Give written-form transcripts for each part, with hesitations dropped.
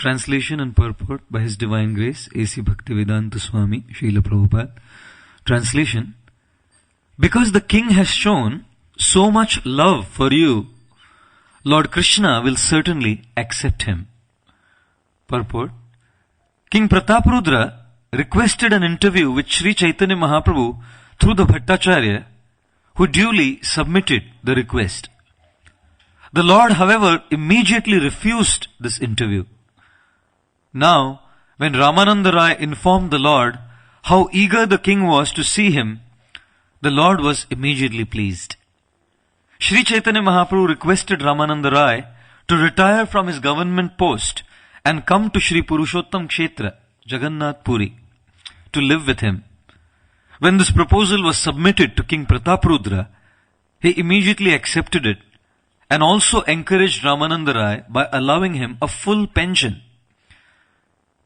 Translation and purport by His Divine Grace, A.C. Bhaktivedanta Swami, Srila Prabhupada. Translation: because the king has shown so much love for you, Lord Krishna will certainly accept him. Purport: King Prataprudra requested an interview with Sri Chaitanya Mahaprabhu through the Bhattacharya, who duly submitted the request. The Lord, however, immediately refused this interview. Now, when Ramananda Rai informed the Lord how eager the king was to see him, the Lord was immediately pleased. Sri Chaitanya Mahaprabhu requested Ramananda Rai to retire from his government post and come to Sri Purushottam Kshetra, Jagannath Puri, to live with him. When this proposal was submitted to King Prataprudra, he immediately accepted it and also encouraged Ramananda Rai by allowing him a full pension.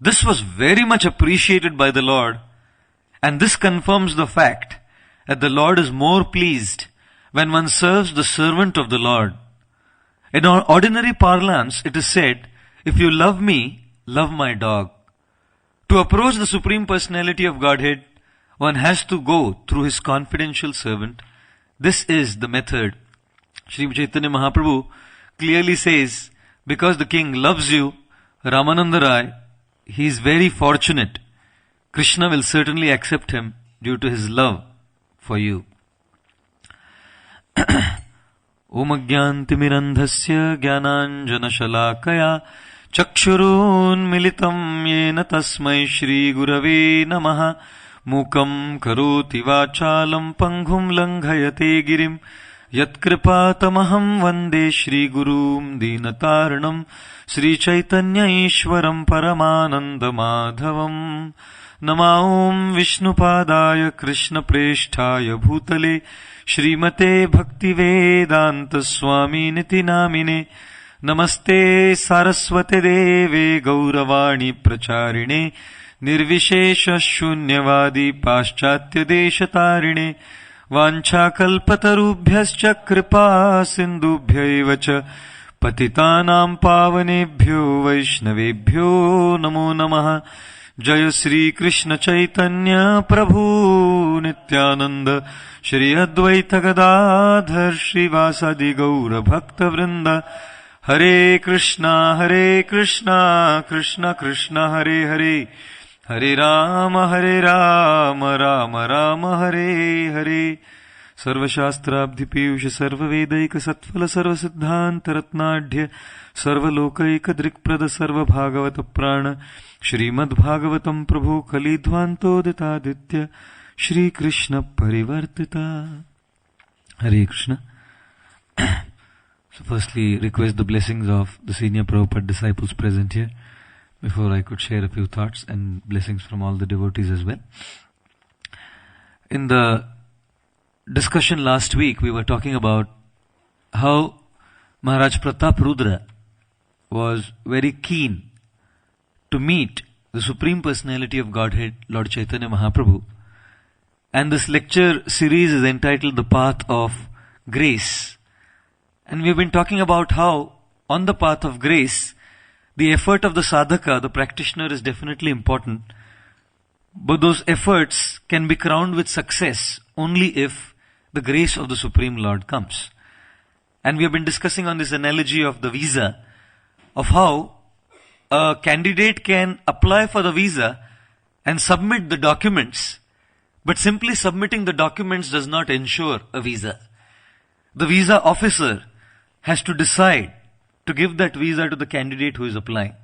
This was very much appreciated by the Lord, and this confirms the fact that the Lord is more pleased when one serves the servant of the Lord. In ordinary parlance, it is said, if you love me, love my dog. To approach the Supreme Personality of Godhead, one has to go through his confidential servant. This is the method. Sri Chaitanya Mahaprabhu clearly says, because the king loves you, Ramananda Rai, he is very fortunate. Krishna will certainly accept him due to his love for you. Om Ajnantimirandhasya Jnananjana Shalakaya Chakshurun Militam Yena Tasmai Shri Gurave Namaha Mukam Karoti Vachalam Panghum Langhayate Girim Yatkripatamaham Vande Shri Gurum Dinatarnam Shri Chaitanya Ishwaram Paramananda Madhavam Namaum Vishnupadaya Krishna Presthaya Bhutale Shrimate Bhaktivedanta Swami Niti Namine Namaste Saraswate Deve Gauravani Pracharine Nirvishesha Shunyavadi Paschatya Deshatarine Vanchakalpatarubhyascha Kripa Sindubhyaivacha Patitanam Pavanebhyo Vaishnavebhyo Namo Namaha Jaya Sri Krishna Chaitanya Prabhu Nityananda Shri Advaita Gadadhar Srivasadi Gaura Bhakta Vrinda Hare Krishna Krishna Krishna Hare Hare Hare Rama Rama Rama Hare Hare Sarvashastra Abhipiyusha Sarva Vedaika Satfala Sarva Siddhanta Ratnadhya Sarva Lokaika Drikprada Sarva Bhagavata Prana Shrimad Bhagavatam Prabhu Kalidhvanto Ditaditya Shri Krishna Parivartita. Hare Krishna. So firstly, request the blessings of the senior Prabhupada disciples present here before I could share a few thoughts, and blessings from all the devotees as well. In the discussion last week, we were talking about how Maharaj Prataprudra was very keen to meet the Supreme Personality of Godhead, Lord Chaitanya Mahaprabhu. And this lecture series is entitled The Path of Grace. And we've been talking about how on the path of grace, the effort of the sadhaka, the practitioner, is definitely important. But those efforts can be crowned with success only if the grace of the Supreme Lord comes. And we have been discussing on this analogy of the visa, of how a candidate can apply for the visa and submit the documents, but simply submitting the documents does not ensure a visa. The visa officer has to decide to give that visa to the candidate who is applying.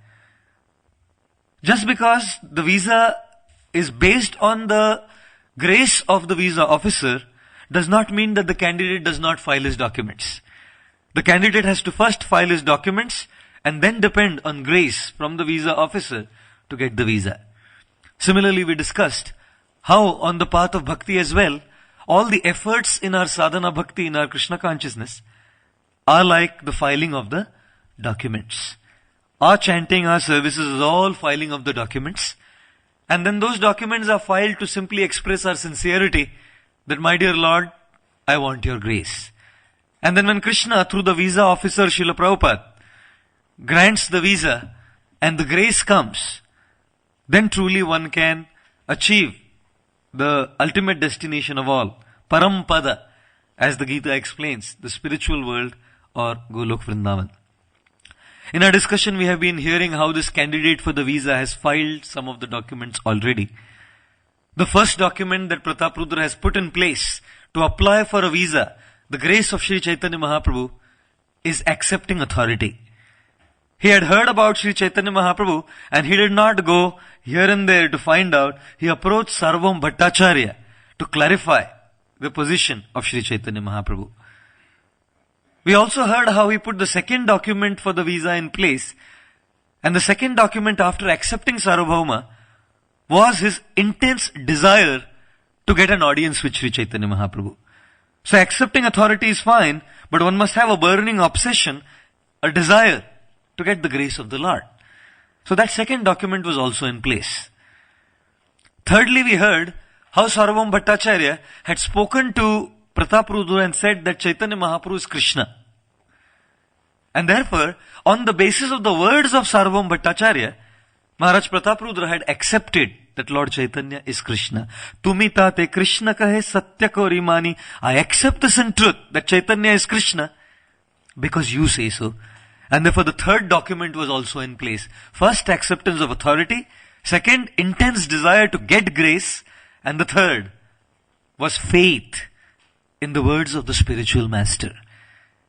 Just because the visa is based on the grace of the visa officer does not mean that the candidate does not file his documents. The candidate has to first file his documents and then depend on grace from the visa officer to get the visa. Similarly, we discussed how on the path of bhakti as well, all the efforts in our sadhana bhakti, in our Krishna consciousness, are like the filing of the documents. Our chanting, our services is all filing of the documents. And then those documents are filed to simply express our sincerity that, my dear Lord, I want your grace. And then when Krishna, through the visa officer Srila Prabhupada, grants the visa and the grace comes, then truly one can achieve the ultimate destination of all, Parampada, as the Gita explains, the spiritual world or Golok Vrindavan. In our discussion, we have been hearing how this candidate for the visa has filed some of the documents already. The first document that Prataprudra has put in place to apply for a visa, the grace of Sri Chaitanya Mahaprabhu, is accepting authority. He had heard about Sri Chaitanya Mahaprabhu and he did not go here and there to find out. He approached Sarvam Bhattacharya to clarify the position of Sri Chaitanya Mahaprabhu. We also heard how he put the second document for the visa in place, and the second document after accepting Sarvabhauma was his intense desire to get an audience with Sri Chaitanya Mahaprabhu. So accepting authority is fine, but one must have a burning obsession, a desire to get the grace of the Lord. So that second document was also in place. Thirdly, we heard how Sarvam Bhattacharya had spoken to Prataprudra and said that Chaitanya Mahaprabhu is Krishna. And therefore, on the basis of the words of Sarvam Bhattacharya, Maharaj Prataprudra had accepted that Lord Chaitanya is Krishna. Tumita te Krishna kahe satya ko rimani. I accept this in truth that Chaitanya is Krishna because you say so. And therefore the third document was also in place. First, acceptance of authority. Second, intense desire to get grace. And the third was faith in the words of the spiritual master.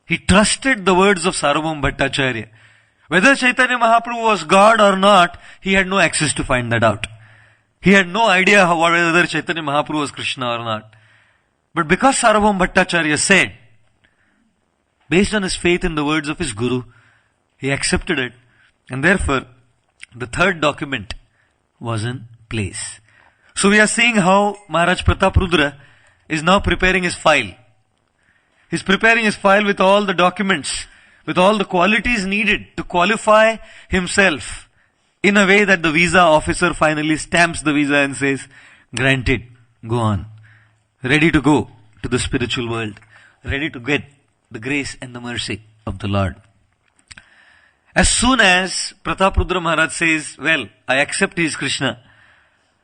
He trusted the words of Sarvam Bhattacharya. Whether Chaitanya Mahaprabhu was God or not, he had no access to find that out. He had no idea whether Chaitanya Mahaprabhu was Krishna or not. But because Sarvam Bhattacharya said, based on his faith in the words of his Guru, he accepted it. And therefore, the third document was in place. So we are seeing how Maharaj Prataprudra is now preparing his file. He's preparing his file with all the documents, with all the qualities needed to qualify himself in a way that the visa officer finally stamps the visa and says, granted, go on. Ready to go to the spiritual world. Ready to get the grace and the mercy of the Lord. As soon as Prataprudra Maharaj says, well, I accept he is Krishna,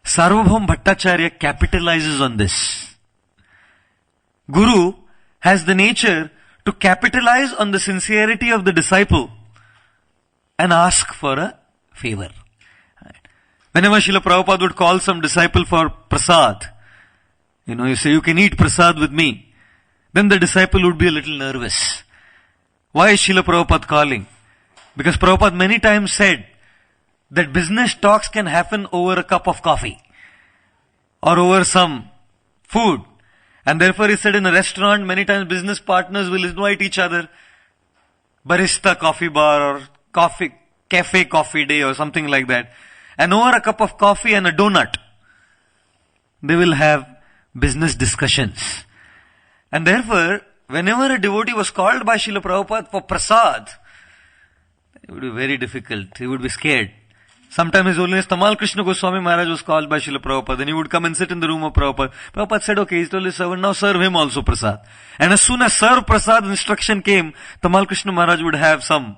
Sarvabhaum Bhattacharya capitalizes on this. Guru has the nature to capitalize on the sincerity of the disciple and ask for a favor. Whenever Srila Prabhupada would call some disciple for prasad, you say, you can eat prasad with me, then the disciple would be a little nervous. Why is Srila Prabhupada calling? Because Prabhupada many times said that business talks can happen over a cup of coffee or over some food. And therefore he said in a restaurant, many times business partners will invite each other, barista coffee bar or cafe coffee day or something like that. And over a cup of coffee and a donut, they will have business discussions. And therefore, whenever a devotee was called by Srila Prabhupada for prasad, it would be very difficult. He would be scared. Sometimes His Holiness Tamal Krishna Goswami Maharaj was called by Srila Prabhupada. Then he would come and sit in the room of Prabhupada. Prabhupada said, okay, he told his servant, now serve him also prasad. And as soon as serve prasad instruction came, Tamal Krishna Maharaj would have some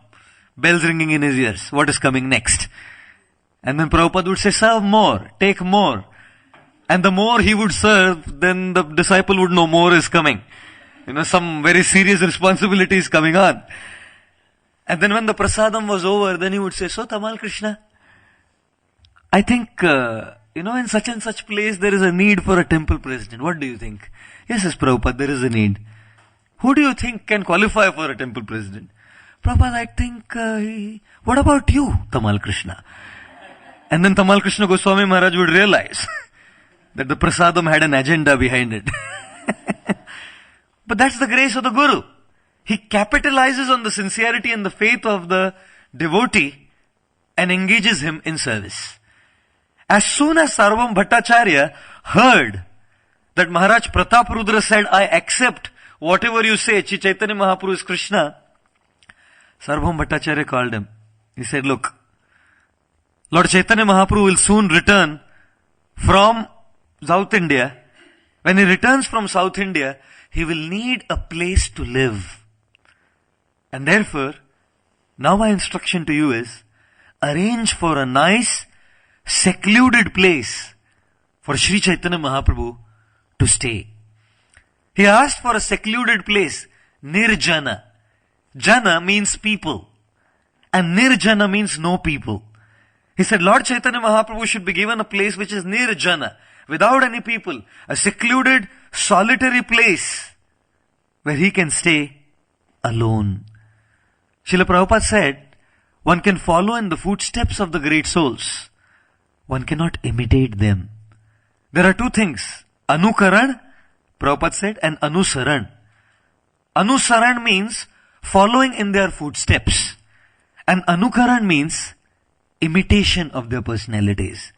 bells ringing in his ears. What is coming next? And then Prabhupada would say, serve more, take more. And the more he would serve, then the disciple would know more is coming. Some very serious responsibility is coming on. And then when the prasadam was over, then he would say, so Tamal Krishna, I think, in such and such place there is a need for a temple president. What do you think? Yes, Prabhupada, there is a need. Who do you think can qualify for a temple president? Prabhupada, I think, what about you, Tamal Krishna? And then Tamal Krishna Goswami Maharaj would realize that the prasadam had an agenda behind it. But that's the grace of the Guru. He capitalizes on the sincerity and the faith of the devotee and engages him in service. As soon as Sarvam Bhattacharya heard that Maharaj Prataprudra said, I accept whatever you say, Chi Chaitanya Mahaprabhu is Krishna, Sarvam Bhattacharya called him. He said, look, Lord Chaitanya Mahaprabhu will soon return from South India. When he returns from South India, he will need a place to live. And therefore, now my instruction to you is, arrange for a nice, secluded place for Sri Chaitanya Mahaprabhu to stay. He asked for a secluded place, Nirjana. Jana means people, and Nirjana means no people. He said Lord Chaitanya Mahaprabhu should be given a place which is Nirjana, without any people, a secluded, solitary place where he can stay alone. Srila Prabhupada said, one can follow in the footsteps of the great souls. One cannot imitate them. There are two things, Anukaran, Prabhupada said, and Anusaran. Anusaran means following in their footsteps. And Anukaran means imitation of their personalities.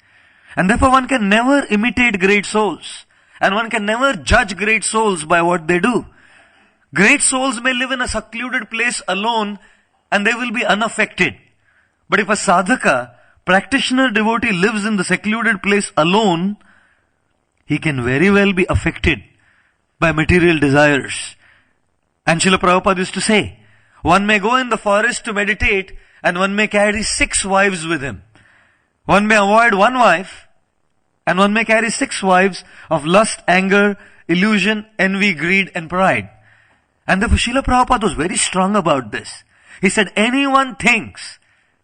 And therefore one can never imitate great souls. And one can never judge great souls by what they do. Great souls may live in a secluded place alone and they will be unaffected. But if a sadhaka, practitioner devotee lives in the secluded place alone, he can very well be affected by material desires. And Srila Prabhupada used to say, one may go in the forest to meditate and one may carry 6 wives with him. One may avoid one wife and one may carry 6 wives of lust, anger, illusion, envy, greed and pride. And therefore Srila Prabhupada was very strong about this. He said, anyone thinks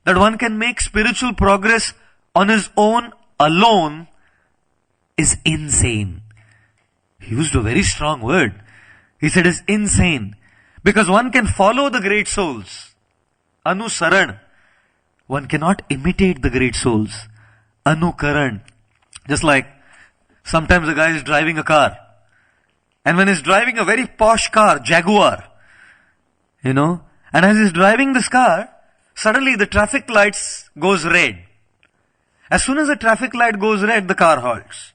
that one can make spiritual progress on his own alone is insane. He used a very strong word. He said is insane. Because one can follow the great souls. Anusaran. One cannot imitate the great souls. Anukaran. Just like sometimes a guy is driving a car. And when he's driving a very posh car, Jaguar, and as he's driving this car, suddenly the traffic lights goes red. As soon as the traffic light goes red, the car halts.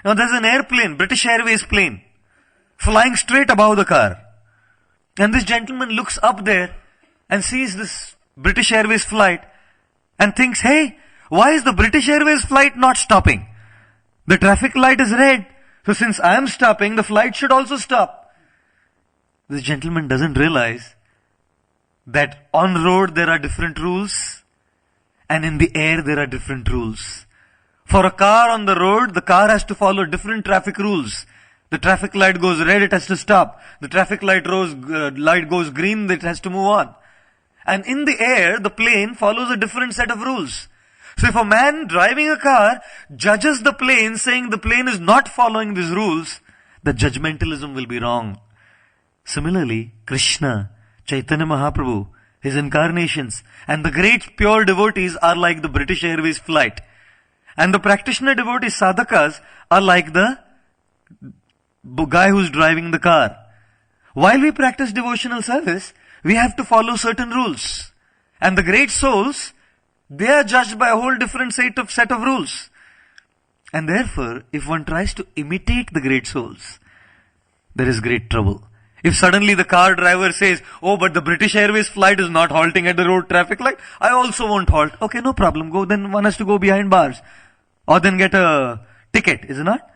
Now there's an airplane, British Airways plane, flying straight above the car. And this gentleman looks up there and sees this British Airways flight and thinks, hey, why is the British Airways flight not stopping? The traffic light is red. So since I am stopping, the flight should also stop. This gentleman doesn't realize that on road there are different rules and in the air there are different rules. For a car on the road, the car has to follow different traffic rules. The traffic light goes red, it has to stop. The traffic light goes green, it has to move on. And in the air, the plane follows a different set of rules. So if a man driving a car judges the plane saying the plane is not following these rules, the judgmentalism will be wrong. Similarly, Krishna, Chaitanya Mahaprabhu, his incarnations, and the great pure devotees are like the British Airways flight. And the practitioner devotees, sadhakas, are like the guy who's driving the car. While we practice devotional service, we have to follow certain rules. And the great souls, they are judged by a whole different set of rules. And therefore, if one tries to imitate the great souls, there is great trouble. If suddenly the car driver says, oh, but the British Airways flight is not halting at the road traffic light, I also won't halt. Okay, no problem. Go, then one has to go behind bars. Or then get a ticket, is it not?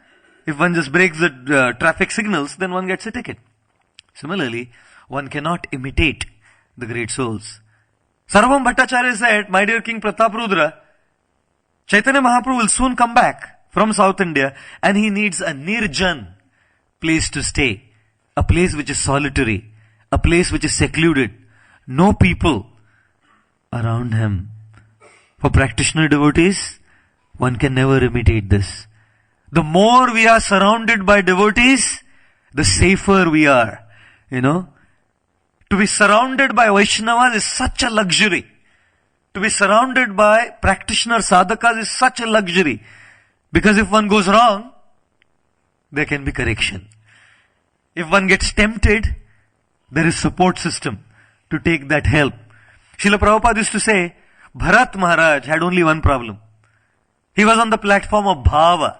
If one just breaks the traffic signals, then one gets a ticket. Similarly, one cannot imitate the great souls. Sarvam Bhattacharya said, my dear King Prataprudra, Chaitanya Mahaprabhu will soon come back from South India and he needs a nirjan place to stay. A place which is solitary. A place which is secluded. No people around him. For practitioner devotees, one can never imitate this. The more we are surrounded by devotees, the safer we are. To be surrounded by Vaishnavas is such a luxury. To be surrounded by practitioner sadhakas is such a luxury. Because if one goes wrong, there can be correction. If one gets tempted, there is support system to take that help. Srila Prabhupada used to say, Bharat Maharaj had only one problem. He was on the platform of Bhava,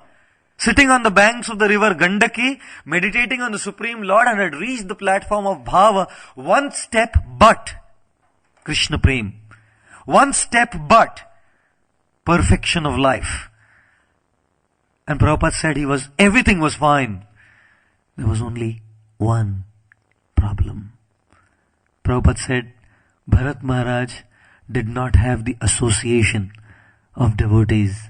sitting on the banks of the river Gandaki, meditating on the Supreme Lord and had reached the platform of Bhava. One step but Krishna Prem. One step but perfection of life. And Prabhupada said everything was fine. There was only one problem. Prabhupada said, Bharat Maharaj did not have the association of devotees.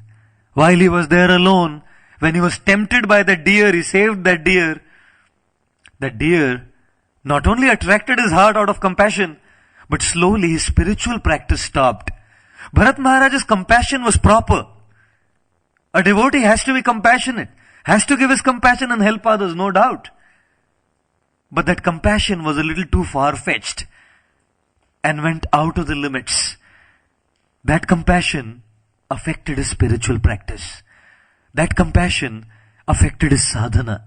While he was there alone, when he was tempted by the deer, he saved that deer. That deer not only attracted his heart out of compassion, but slowly his spiritual practice stopped. Bharat Maharaj's compassion was proper. A devotee has to be compassionate, has to give his compassion and help others, no doubt. But that compassion was a little too far-fetched and went out of the limits. That compassion affected his spiritual practice. That compassion affected his sadhana.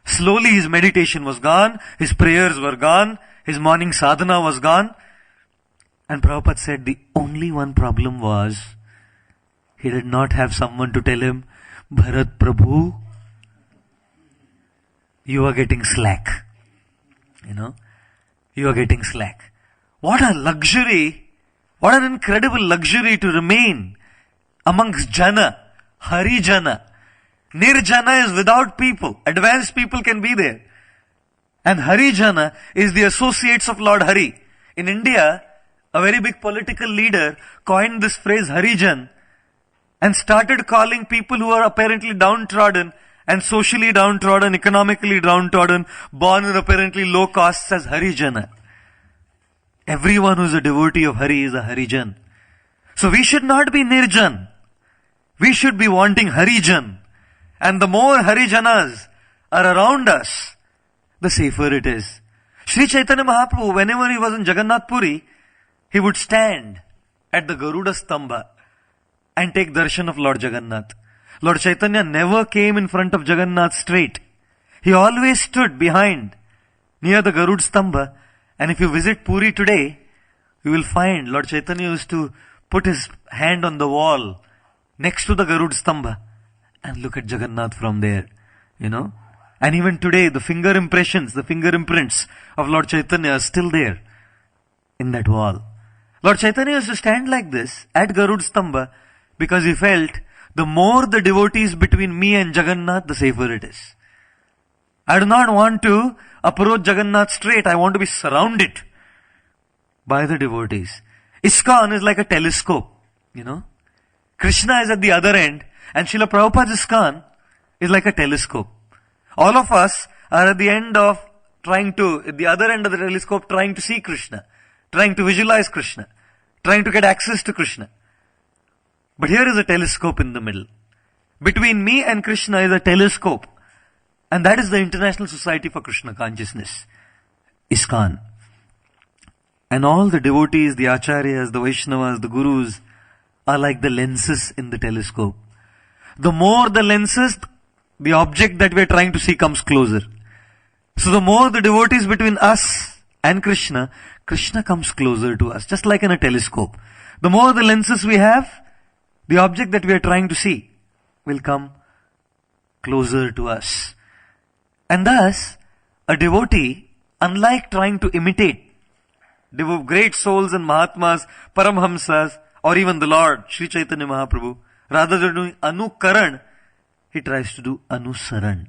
Slowly his meditation was gone, his prayers were gone, his morning sadhana was gone. And Prabhupada said the only one problem was, he did not have someone to tell him, Bharat Prabhu, you are getting slack. You are getting slack. What a luxury, what an incredible luxury to remain amongst Jana, Hari Jana. Nirjana is without people. Advanced people can be there. And Hari Jana is the associates of Lord Hari. In India, a very big political leader coined this phrase Harijan and started calling people who are apparently downtrodden and socially downtrodden, economically downtrodden, born in apparently low castes as Harijana. Everyone who is a devotee of Hari is a Harijan. So we should not be Nirjan. We should be wanting Harijan. And the more Harijanas are around us, the safer it is. Sri Chaitanya Mahaprabhu, whenever he was in Jagannath Puri, he would stand at the Garuda Stambha and take darshan of Lord Jagannath. Lord Chaitanya never came in front of Jagannath straight. He always stood behind, near the Garuda Stambha. And if you visit Puri today, you will find Lord Chaitanya used to put his hand on the wall next to the Garuda Stambha and look at Jagannath from there, And even today, the finger impressions, the finger imprints of Lord Chaitanya are still there in that wall. Lord Chaitanya used to stand like this at Garuda Stambha because he felt the more the devotees between me and Jagannath, the safer it is. I do not want to approach Jagannath straight. I want to be surrounded by the devotees. ISKCON is like a telescope, Krishna is at the other end and Srila Prabhupada's ISKCON is like a telescope. All of us are at the other end of the telescope trying to see Krishna, trying to visualize Krishna, trying to get access to Krishna. But here is a telescope in the middle. Between me and Krishna is a telescope. And that is the International Society for Krishna Consciousness, ISKCON. And all the devotees, the acharyas, the Vaishnavas, the gurus are like the lenses in the telescope. The more the lenses, the object that we are trying to see comes closer. So the more the devotees between us and Krishna, Krishna comes closer to us, just like in a telescope. The more the lenses we have, the object that we are trying to see will come closer to us. And thus, a devotee, unlike trying to imitate great souls and Mahatmas, Paramhamsas, or even the Lord, Sri Chaitanya Mahaprabhu, rather than doing Anukaran, he tries to do Anusaran.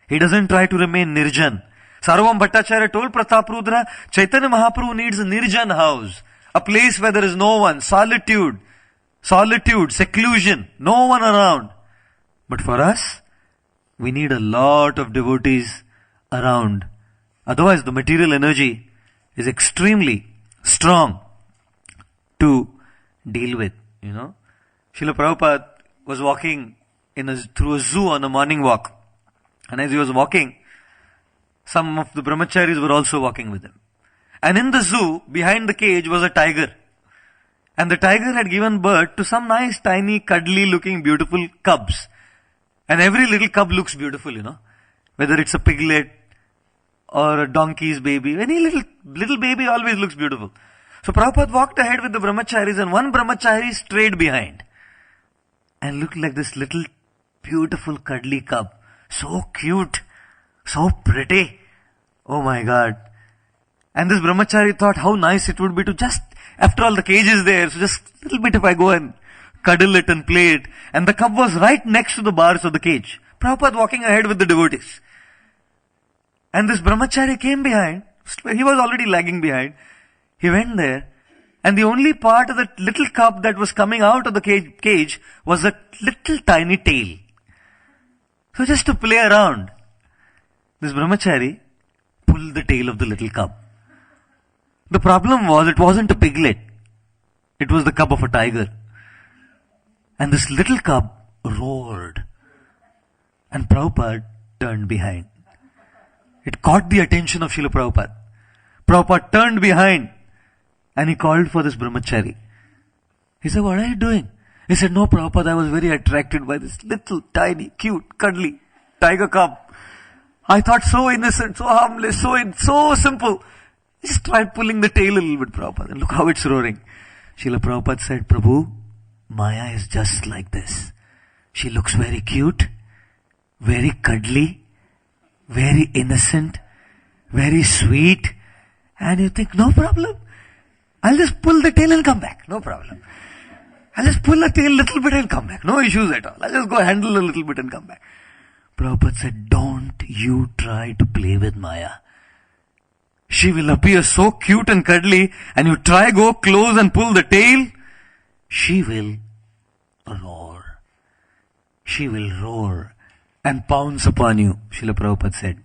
He doesn't try to remain Nirjan. Sarvam Bhattacharya told Prataprudra, Chaitanya Mahaprabhu needs a Nirjan house, a place where there is no one, solitude, seclusion, no one around. But for us, we need a lot of devotees around. Otherwise, the material energy is extremely strong to deal with, Srila Prabhupada was walking through a zoo on a morning walk. And as he was walking, some of the brahmacharis were also walking with him. And in the zoo, behind the cage was a tiger. And the tiger had given birth to some nice, tiny, cuddly looking, beautiful cubs. And every little cub looks beautiful, Whether it's a piglet or a donkey's baby. Any little baby always looks beautiful. So Prabhupada walked ahead with the brahmacharis and one brahmachari strayed behind. And looked like this little beautiful cuddly cub. So cute. So pretty. Oh my God. And this brahmachari thought how nice it would be to just, after all the cage is there, so just a little bit if I go and cuddle it and play it. And the cub was right next to the bars of the cage. Prabhupada walking ahead with the devotees. And this brahmachari came behind. He was already lagging behind. He went there And the only part of that little cub that was coming out of the cage was a little tiny tail. So just to play around, this brahmachari pulled the tail of the little cub. The problem was, it wasn't a piglet. It was the cub of a tiger. And this little cub roared. And Prabhupada turned behind. It caught the attention of Srila Prabhupada. Prabhupada turned behind and he called for this brahmachari. He said, what are you doing? He said, no, Prabhupada, I was very attracted by this little, tiny, cute, cuddly tiger cub. I thought so innocent, so harmless, so simple. Just tried pulling the tail a little bit, Prabhupada, and look how it's roaring. Srila Prabhupada said, Prabhu, Maya is just like this. She looks very cute, very cuddly, very innocent, very sweet, and you think, no problem. I'll just pull the tail and come back. No problem. I'll just pull the tail a little bit and come back. No issues at all. I'll just go handle a little bit and come back. Prabhupada said, don't you try to play with Maya. She will appear so cute and cuddly, and you try go close and pull the tail, she will roar. She will roar and pounce upon you, Srila Prabhupada said.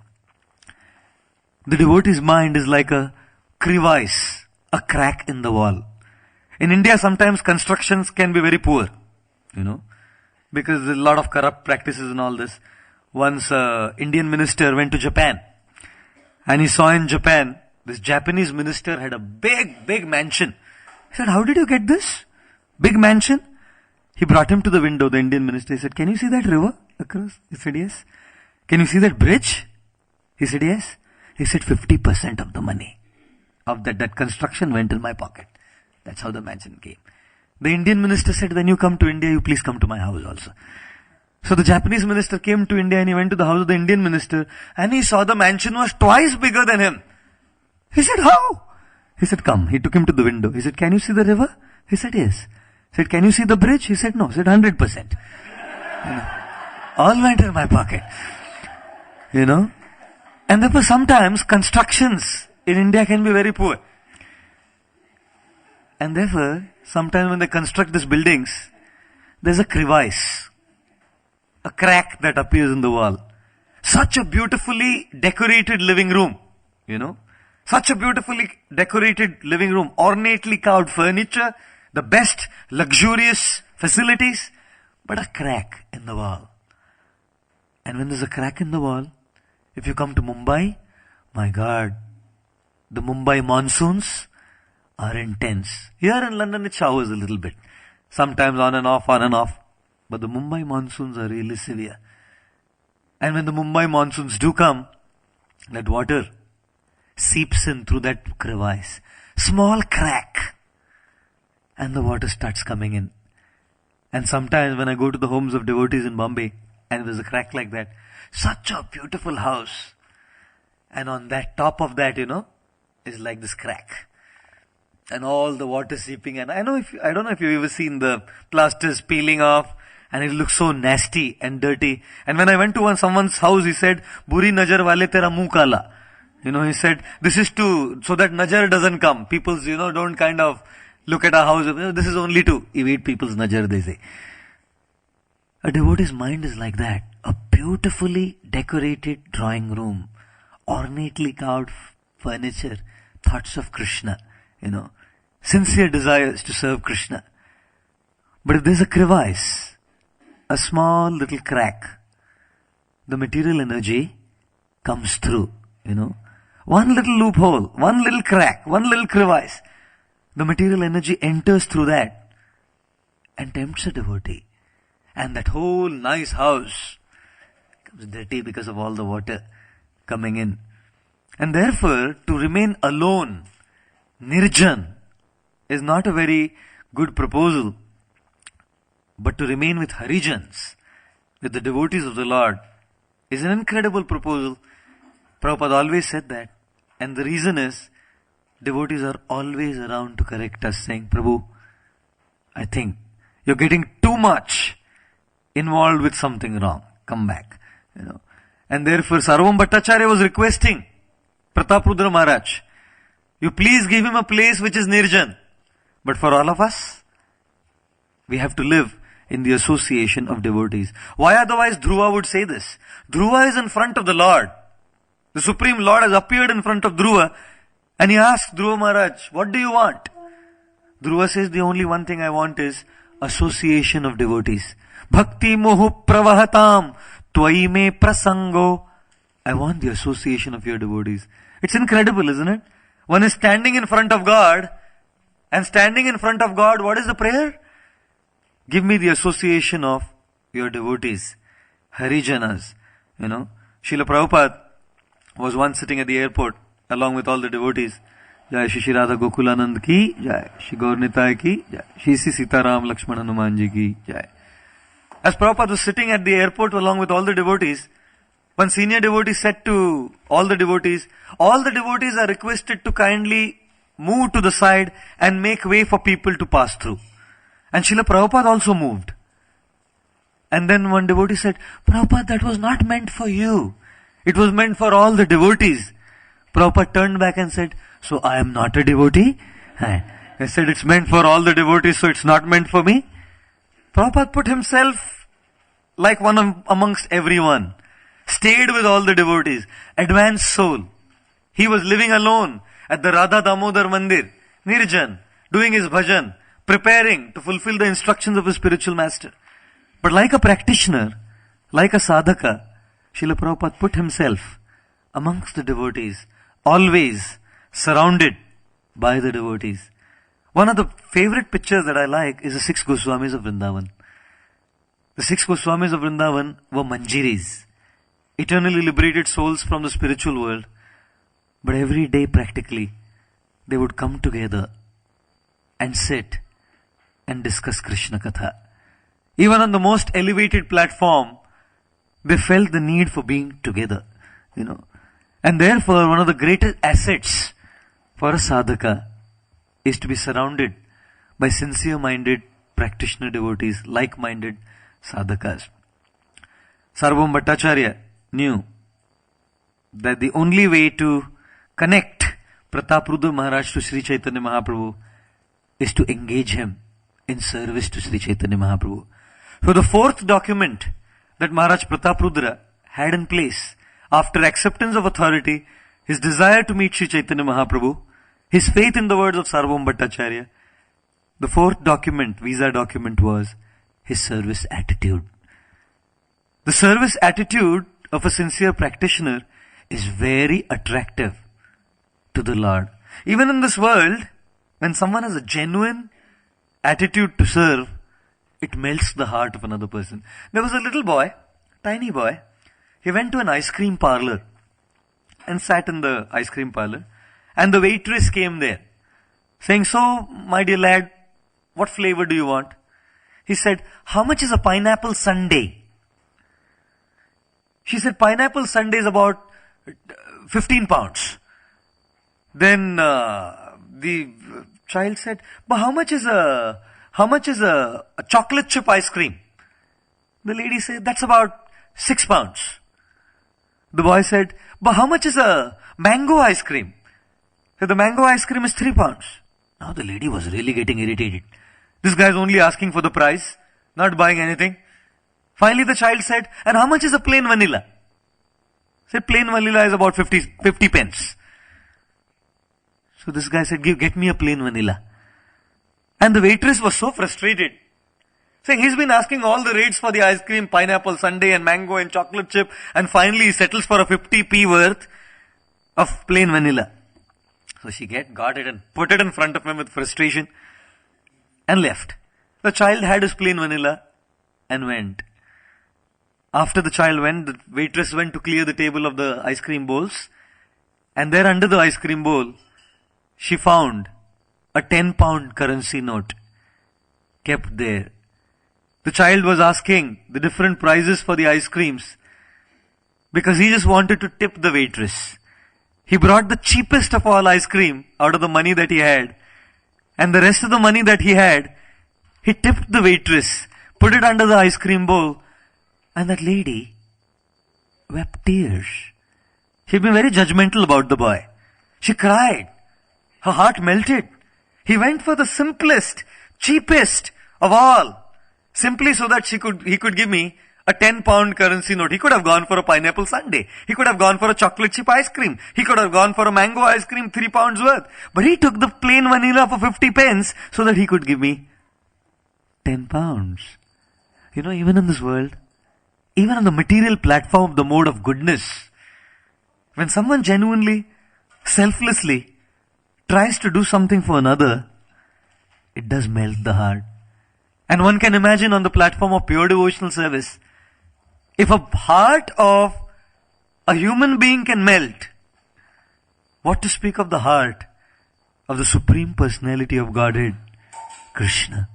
The devotee's mind is like a crevice, a crack in the wall. In India, sometimes constructions can be very poor, because there's a lot of corrupt practices and all this. Once an Indian minister went to Japan, and he saw in Japan, this Japanese minister had a big mansion. He said, how did you get this? Big mansion? He brought him to the window, the Indian minister. He said, can you see that river across? He said, yes. Can you see that bridge? He said, yes. He said, 50% of the money of that construction went in my pocket. That's how the mansion came. The Indian minister said, when you come to India, you please come to my house also. So the Japanese minister came to India and he went to the house of the Indian minister and he saw the mansion was twice bigger than him. He said, how? He said, come. He took him to the window. He said, can you see the river? He said, yes. He said, can you see the bridge? He said, no. He said, 100%. All went in my pocket. And therefore sometimes constructions in India can be very poor. And therefore, sometimes when they construct these buildings, there's a crevice, a crack that appears in the wall. Such a beautifully decorated living room, Such a beautifully decorated living room, ornately carved furniture, the best luxurious facilities, but a crack in the wall. And when there's a crack in the wall, if you come to Mumbai, my God, the Mumbai monsoons are intense. Here in London it showers a little bit. Sometimes on and off. But the Mumbai monsoons are really severe. And when the Mumbai monsoons do come, that water seeps in through that crevice. Small crack. And the water starts coming in. And sometimes when I go to the homes of devotees in Bombay, and there's a crack like that, such a beautiful house. And on that top of that, is like this crack. And all the water seeping. And I don't know if you've ever seen the plasters peeling off. And it looks so nasty and dirty. And when I went to someone's house, he said, Buri najar wale tera muh kala. He said, this is so that najar doesn't come. People, don't kind of look at our house. This is only to evade people's najar, they say. A devotee's mind is like that. A beautifully decorated drawing room. Ornately carved furniture. Thoughts of Krishna. Sincere desires to serve Krishna. But if there's a crevice, a small little crack, the material energy comes through, One little loophole, one little crack, one little crevice. The material energy enters through that and tempts a devotee. And that whole nice house becomes dirty because of all the water coming in. And therefore, to remain alone, nirjan, is not a very good proposal. But to remain with Harijans, with the devotees of the Lord, is an incredible proposal. Prabhupada always said that. And the reason is, devotees are always around to correct us, saying, Prabhu, I think you're getting too much involved with something wrong. Come back. And therefore, Sarvam Bhattacharya was requesting Prataprudra Maharaj, you please give him a place which is Nirjan. But for all of us, we have to live in the association of devotees. Why otherwise Dhruva would say this? Dhruva is in front of the Lord. The Supreme Lord has appeared in front of Dhruva, and he asks Dhruva Maharaj, what do you want? Dhruva says, the only one thing I want is association of devotees. Bhakti mohu pravahatam tvai me prasango. I want the association of your devotees. It's incredible, isn't it? One is standing in front of God, and standing in front of God, what is the prayer? Give me the association of your devotees, Harijanas. Srila Prabhupada was once sitting at the airport along with all the devotees. Jai Shri Radha Gokulanand ki Jai, Shri Gaur Nitai ki Jai, Shri Sitaram Lakshman Hanuman ji ki Jai. As Prabhupada was sitting at the airport along with all the devotees, one senior devotee said to all the devotees are requested to kindly move to the side and make way for people to pass through. And Srila Prabhupada also moved. And then one devotee said, Prabhupada, that was not meant for you. It was meant for all the devotees. Prabhupada turned back and said, so I am not a devotee? He said, it's meant for all the devotees, so it's not meant for me? Prabhupada put himself like one amongst everyone. Stayed with all the devotees. Advanced soul. He was living alone at the Radha Damodar Mandir, Nirjan, doing his bhajan, preparing to fulfill the instructions of his spiritual master. But like a practitioner, like a sadhaka, Srila Prabhupada put himself amongst the devotees, always surrounded by the devotees. One of the favorite pictures that I like is the 6 Goswamis of Vrindavan. The 6 Goswamis of Vrindavan were manjiris, eternally liberated souls from the spiritual world. But every day practically, they would come together and sit and discuss Krishna Katha. Even on the most elevated platform, they felt the need for being together, And therefore, one of the greatest assets for a sadhaka is to be surrounded by sincere-minded practitioner devotees, like-minded sadhakas. Sarvabhauma Bhattacharya knew that the only way to connect Prataprudra Maharaj to Sri Chaitanya Mahaprabhu is to engage him in service to Sri Chaitanya Mahaprabhu. So the fourth document that Maharaj Prataprudra had in place after acceptance of authority, his desire to meet Sri Chaitanya Mahaprabhu, his faith in the words of Sarvabhauma Bhattacharya, the fourth document, visa document, was his service attitude. The service attitude of a sincere practitioner is very attractive to the Lord. Even in this world, when someone has a genuine attitude to serve, it melts the heart of another person. There was a little boy, tiny boy. He went to an ice cream parlor and sat in the ice cream parlor, and the waitress came there saying, so, my dear lad, what flavor do you want? He said, how much is a pineapple sundae? She said, pineapple sundae is about 15 pounds. Then the child said, but how much is a chocolate chip ice cream? The lady said, that's about 6 pounds. The boy said, but how much is a mango ice cream? So the mango ice cream is 3 pounds. Now the lady was really getting irritated. This guy is only asking for the price, not buying anything. Finally the child said, and how much is a plain vanilla? Said, plain vanilla is about 50 pence. So this guy said, get me a plain vanilla. And the waitress was so frustrated, saying he's been asking all the rates for the ice cream, pineapple sundae and mango and chocolate chip, and finally he settles for a 50p worth of plain vanilla. So she got it and put it in front of him with frustration and left. The child had his plain vanilla and went. After the child went, the waitress went to clear the table of the ice cream bowls, and there under the ice cream bowl, she found a 10-pound currency note kept there. The child was asking the different prices for the ice creams because he just wanted to tip the waitress. He brought the cheapest of all ice cream out of the money that he had, and the rest of the money that he had, he tipped the waitress, put it under the ice cream bowl, and that lady wept tears. She'd been very judgmental about the boy. She cried. Her heart melted. He went for the simplest, cheapest of all, simply so that he could give me a 10-pound currency note. He could have gone for a pineapple sundae. He could have gone for a chocolate chip ice cream. He could have gone for a mango ice cream, 3 pounds worth. But he took the plain vanilla for 50 pence so that he could give me 10 pounds. Even in this world, even on the material platform of the mode of goodness, when someone genuinely, selflessly tries to do something for another, it does melt the heart. And one can imagine on the platform of pure devotional service, if a heart of a human being can melt, what to speak of the heart of the Supreme Personality of Godhead, Krishna.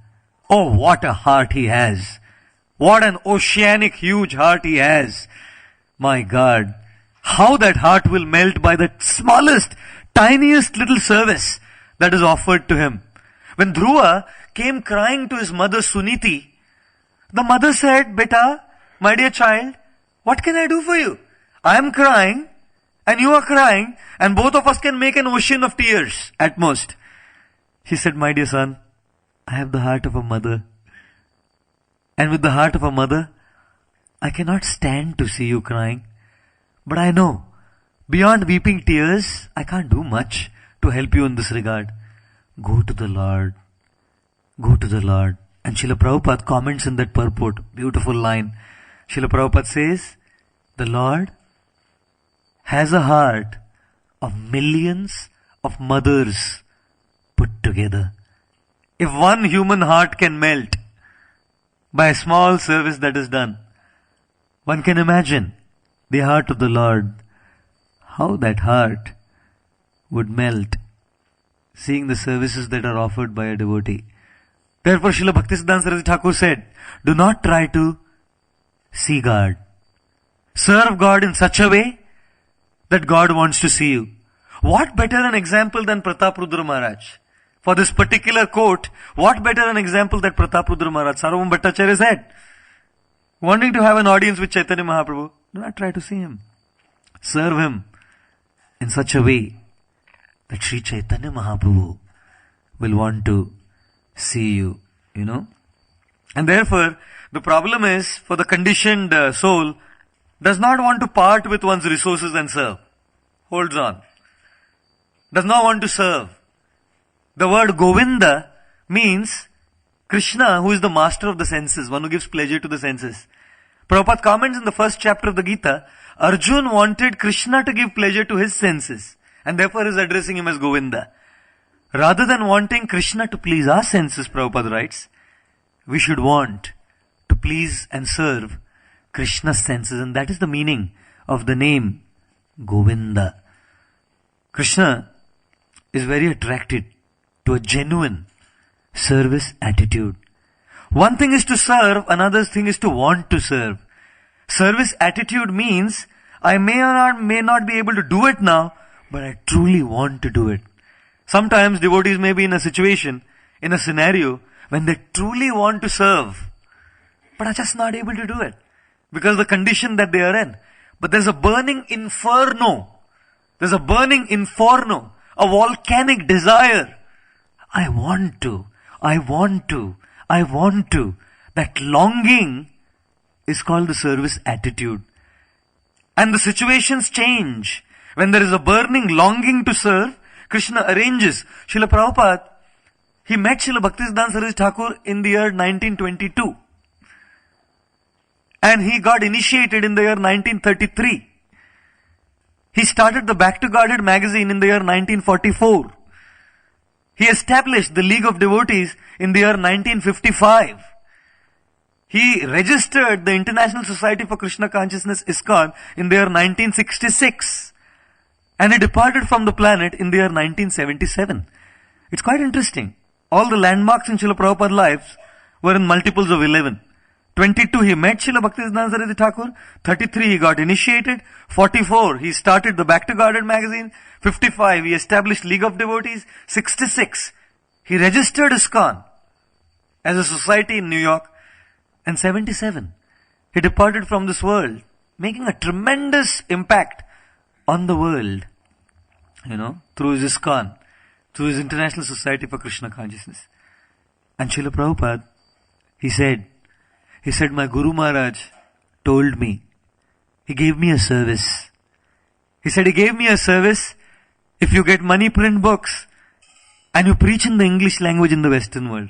Oh, what a heart he has. What an oceanic huge heart he has. My God, how that heart will melt by the smallest, tiniest little service that is offered to him. When Dhruva came crying to his mother Suniti, the mother said, "Beta, my dear child, what can I do for you? I am crying and you are crying and both of us can make an ocean of tears at most." She said, "My dear son, I have the heart of a mother. And with the heart of a mother, I cannot stand to see you crying. But I know, beyond weeping tears, I can't do much to help you in this regard. Go to the Lord. Go to the Lord." And Srila Prabhupada comments in that purport, beautiful line. Srila Prabhupada says, the Lord has a heart of millions of mothers put together. If one human heart can melt by a small service that is done, one can imagine the heart of the Lord, how that heart would melt seeing the services that are offered by a devotee. Therefore, Srila Bhaktisiddhanta Saraswati Thakur said, do not try to see God. Serve God in such a way that God wants to see you. What better an example than Prataprudra Maharaj? For this particular quote, what better an example than Prataprudra Maharaj? Sarvam Bhattacharya said, wanting to have an audience with Chaitanya Mahaprabhu, do not try to see him. Serve him in such a way that Sri Chaitanya Mahaprabhu will want to see you, And therefore, the problem is, for the conditioned soul, does not want to part with one's resources and serve. Holds on. Does not want to serve. The word Govinda means Krishna, who is the master of the senses, one who gives pleasure to the senses. Prabhupada comments in the first chapter of the Gita, Arjun wanted Krishna to give pleasure to his senses, and therefore is addressing him as Govinda. Rather than wanting Krishna to please our senses, Prabhupada writes, we should want to please and serve Krishna's senses, and that is the meaning of the name Govinda. Krishna is very attracted to a genuine service attitude. One thing is to serve, another thing is to want to serve. Service attitude means I may or may not be able to do it now, but I truly want to do it. Sometimes devotees may be in a situation, in a scenario, when they truly want to serve, but are just not able to do it because of the condition that they are in. But there's a burning inferno. There's a burning inferno, a volcanic desire. I want to. That longing is called the service attitude. And the situations change. When there is a burning longing to serve, Krishna arranges. Srila Prabhupada, he met Srila Bhaktisiddhanta Saraswati Thakur in the year 1922. And he got initiated in the year 1933. He started the Back to Godhead magazine in the year 1944. He established the League of Devotees in the year 1955. He registered the International Society for Krishna Consciousness, ISKCON, in the year 1966. And he departed from the planet in the year 1977. It's quite interesting. All the landmarks in Srila Prabhupada's lives were in multiples of 11. 22, he met Srila Bhaktisiddhanta Saraswati Thakur. 33, he got initiated. 44, he started the Back to Godhead magazine. 55, he established League of Devotees. 66, he registered ISKCON as a society in New York. And 77, he departed from this world, making a tremendous impact on the world, through his ISKCON, through his International Society for Krishna Consciousness. And Srila Prabhupada, he said, my Guru Maharaj told me, he gave me a service. He said, he gave me a service. If you get money print books and you preach in the English language in the Western world.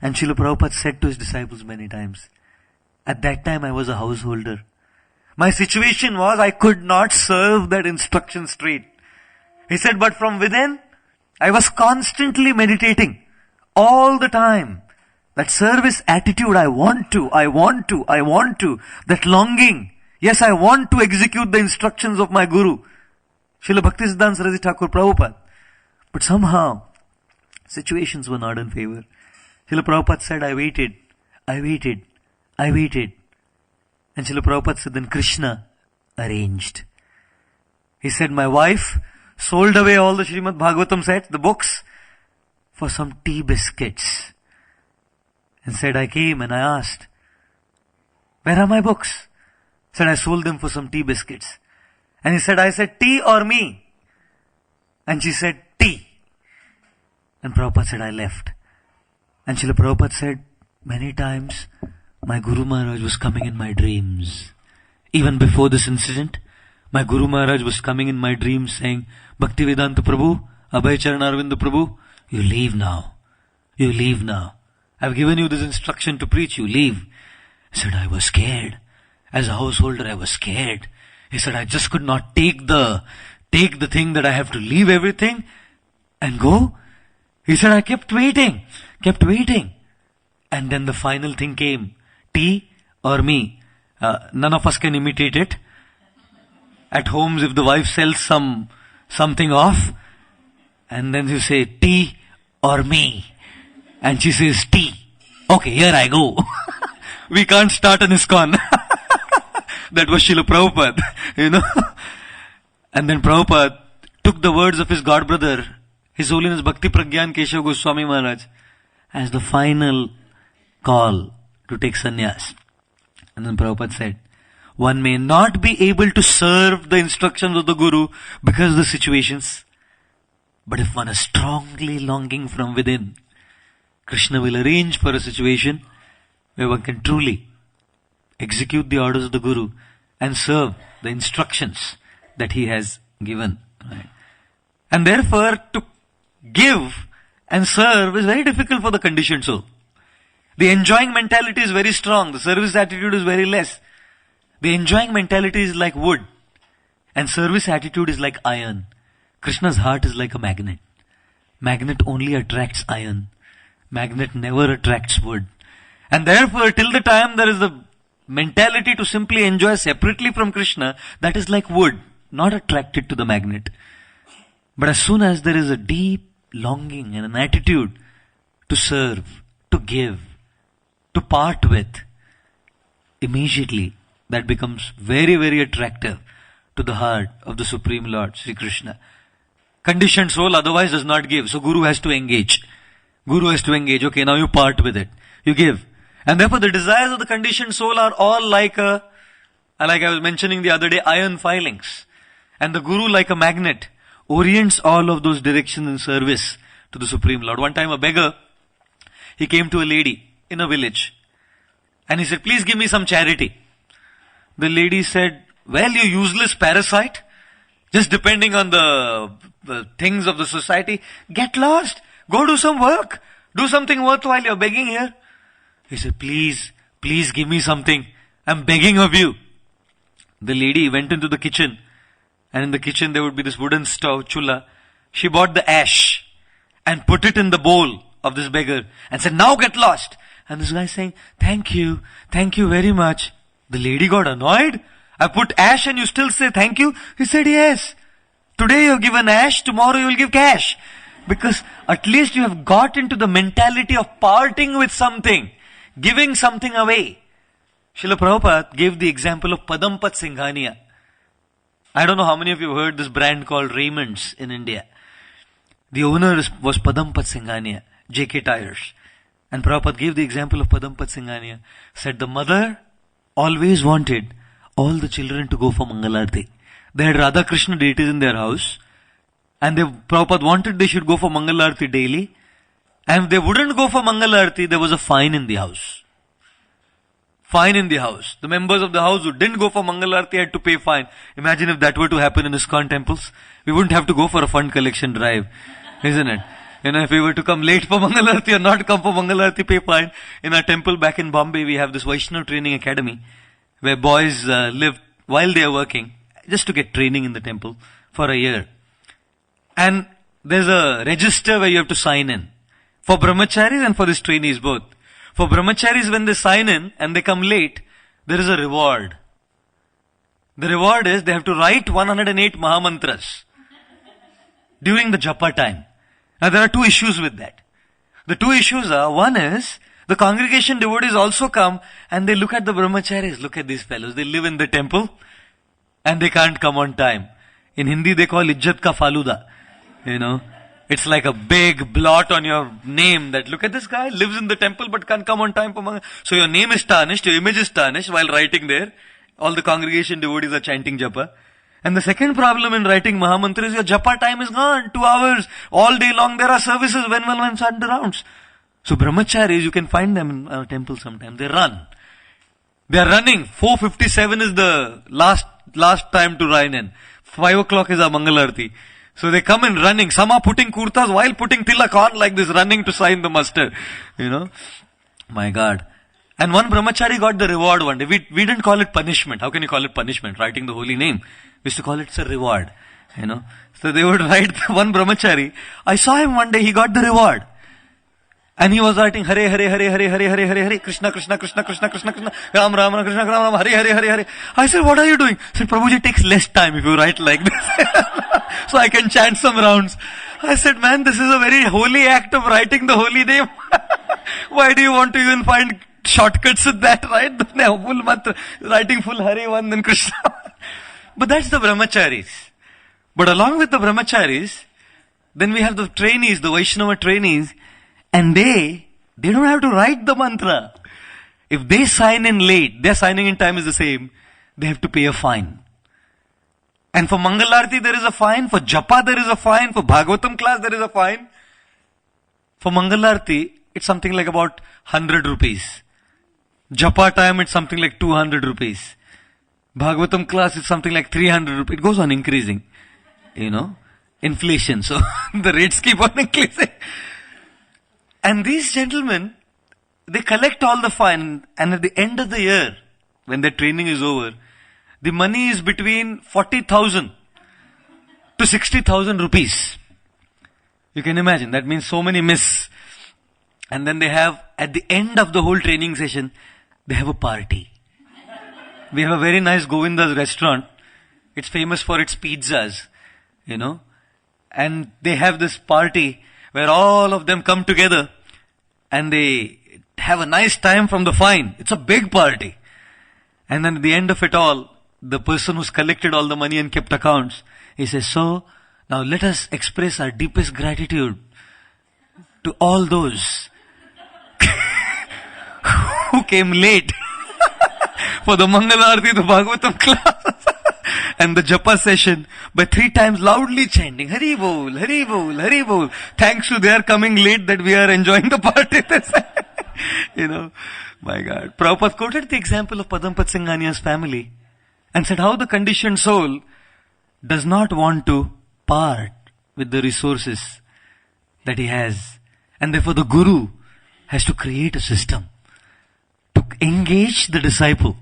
And Srila Prabhupada said to his disciples many times, at that time I was a householder. My situation was I could not serve that instruction straight. He said, but from within, I was constantly meditating all the time. That service attitude, I want to, that longing. Yes, I want to execute the instructions of my Guru, Srila Bhaktisiddhanta Saraswati Thakur Prabhupada. But somehow, situations were not in favor. Srila Prabhupada said, I waited. And Srila Prabhupada said, then Krishna arranged. He said, my wife sold away all the Srimad Bhagavatam sets, the books, for some tea biscuits. And said, I came and I asked, where are my books? Said, I sold them for some tea biscuits. And he said, I said, tea or me? And she said, tea. And Prabhupada said, I left. And Srila Prabhupada said, many times, my Guru Maharaj was coming in my dreams. Even before this incident, my Guru Maharaj was coming in my dreams saying, Bhaktivedanta Prabhu, Abhay Charanarvinda Prabhu, you leave now. I've given you this instruction to preach, you leave. He said, I was scared. As a householder, I was scared. He said, I just could not take the thing that I have to leave everything and go. He said, I kept waiting. And then the final thing came. Tea or me? None of us can imitate it. At homes, if the wife sells something off, and then you say, tea or me? And she says, tea. Okay, here I go. We can't start an ISKCON. That was Srila Prabhupada, And then Prabhupada took the words of his god brother, His Holiness Bhakti Pragyan Keshav Goswami Maharaj, as the final call to take sannyas. And then Prabhupada said, one may not be able to serve the instructions of the Guru because of the situations, but if one is strongly longing from within, Krishna will arrange for a situation where one can truly execute the orders of the Guru and serve the instructions that he has given. Right? And therefore, to give and serve is very difficult for the conditioned soul. The enjoying mentality is very strong. The service attitude is very less. The enjoying mentality is like wood, and service attitude is like iron. Krishna's heart is like a magnet. Magnet only attracts iron. Magnet never attracts wood. And therefore, till the time there is the mentality to simply enjoy separately from Krishna, that is like wood, not attracted to the magnet. But as soon as there is a deep longing and an attitude to serve, to give, to part with, immediately that becomes very, very attractive to the heart of the Supreme Lord, Sri Krishna. Conditioned soul otherwise does not give, so Guru has to engage. Okay, now you part with it. You give. And therefore the desires of the conditioned soul are all like I was mentioning the other day, iron filings. And the Guru, like a magnet, orients all of those directions in service to the Supreme Lord. One time a beggar, he came to a lady in a village. And he said, please give me some charity. The lady said, well, you useless parasite, just depending on the things of the society, get lost, go do some work, do something worthwhile, you're begging here. He said, please give me something, I'm begging of you. The lady went into the kitchen, and in the kitchen there would be this wooden stove, chula. She bought the ash and put it in the bowl of this beggar and said, now get lost. And this guy saying, thank you very much. The lady got annoyed. I put ash and you still say thank you? He said, yes. Today you have given ash, tomorrow you will give cash. Because at least you have got into the mentality of parting with something, giving something away. Srila Prabhupada gave the example of Padampat Singhania. I don't know how many of you have heard this brand called Raymond's in India. The owner was Padampat Singhania, JK Tires. And Prabhupada gave the example of Padampat Singhania. Said the mother always wanted all the children to go for Mangalarti. They had Radha Krishna deities in their house. And Prabhupada wanted they should go for Mangalarti daily. And if they wouldn't go for Mangalarti, there was a fine in the house. Fine in the house. The members of the house who didn't go for Mangalarti had to pay fine. Imagine if that were to happen in ISKCON temples. We wouldn't have to go for a fund collection drive, isn't it? If we were to come late for Mangalarti or not come for Mangalarti, pay fine. In our temple back in Bombay, we have this Vaishnav Training Academy where boys live while they are working just to get training in the temple for a year. And there's a register where you have to sign in. For brahmacharis and for these trainees both. For brahmacharis, when they sign in and they come late, there is a reward. The reward is they have to write 108 Mahamantras during the japa time. Now there are two issues with that. The two issues are, one is, the congregation devotees also come and they look at the brahmacharis, look at these fellows, they live in the temple and they can't come on time. In Hindi they call Ijjat ka faluda. It's like a big blot on your name that look at this guy, lives in the temple but can't come on time for Mangal. So your name is tarnished, your image is tarnished while writing there. All the congregation devotees are chanting japa. And the second problem in writing Mahamantra is your japa time is gone, 2 hours. All day long there are services when sun rounds. So brahmacharis, you can find them in our temple sometimes. They run. They are running. 4:57 is the last time to run in. 5 o'clock is our Mangalarti. So they come in running. Some are putting kurtas while putting tilak on like this, running to sign the muster. My God. And one brahmachari got the reward one day. We didn't call it punishment. How can you call it punishment? Writing the holy name. We used to call it a reward. So they would write one brahmachari. I saw him one day, he got the reward. And he was writing Hare Hare Hare Hare Hare Hare Hare Hare Krishna Krishna Krishna Krishna Krishna Krishna Ram Ram Krishna Ram Ram Hare Hare Hare Hare. I said, what are you doing? He said, Prabhuji, it takes less time if you write like this. So I can chant some rounds. I said, man, this is a very holy act of writing the holy name. Why do you want to even find shortcuts with that, right? Full mantra, writing full Hare one, then Krishna. But that's the brahmacharis. But along with the brahmacharis, then we have the trainees, the Vaishnava trainees, and they don't have to write the mantra. If they sign in late, their signing in time is the same, they have to pay a fine. And for Mangalarti there is a fine, for Japa there is a fine, for Bhagavatam class there is a fine. For Mangalarti, it's something like about 100 rupees. Japa time, it's something like 200 rupees. Bhagavatam class, it's something like 300 rupees. It goes on increasing. Inflation. So the rates keep on increasing. And these gentlemen, they collect all the fine, and at the end of the year, when their training is over, the money is between 40,000 to 60,000 rupees. You can imagine, that means so many miss. And then they have, at the end of the whole training session, they have a party. We have a very nice Govinda's restaurant. It's famous for its pizzas, And they have this party where all of them come together and they have a nice time from the fine. It's a big party. And then at the end of it all, the person who's collected all the money and kept accounts, he says, so now let us express our deepest gratitude to all those who came late for the Mangalarti, the Bhagavatam class and the Japa session by 3 times loudly chanting, Hari Bol, Hari Bol, Hari Bol. Thanks to their coming late that we are enjoying the party. My God. Prabhupada quoted the example of Padampat Singhania's family and said how the conditioned soul does not want to part with the resources that he has. And therefore the Guru has to create a system to engage the disciple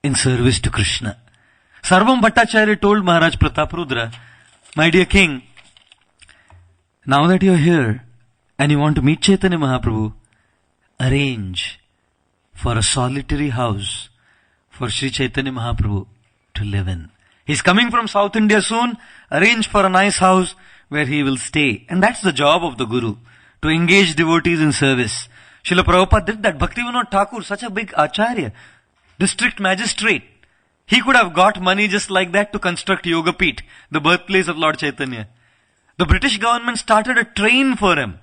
in service to Krishna. Sarvam Bhattacharya told Maharaj Prataprudra, my dear king, now that you are here and you want to meet Chaitanya Mahaprabhu, arrange for a solitary house for Sri Chaitanya Mahaprabhu to live in. He's coming from South India soon, arrange for a nice house where he will stay. And that's the job of the Guru, to engage devotees in service. Srila Prabhupada did that. Bhaktivinoda Thakur, such a big acharya, district magistrate, he could have got money just like that to construct Yoga Peeth, the birthplace of Lord Chaitanya. The British government started a train for him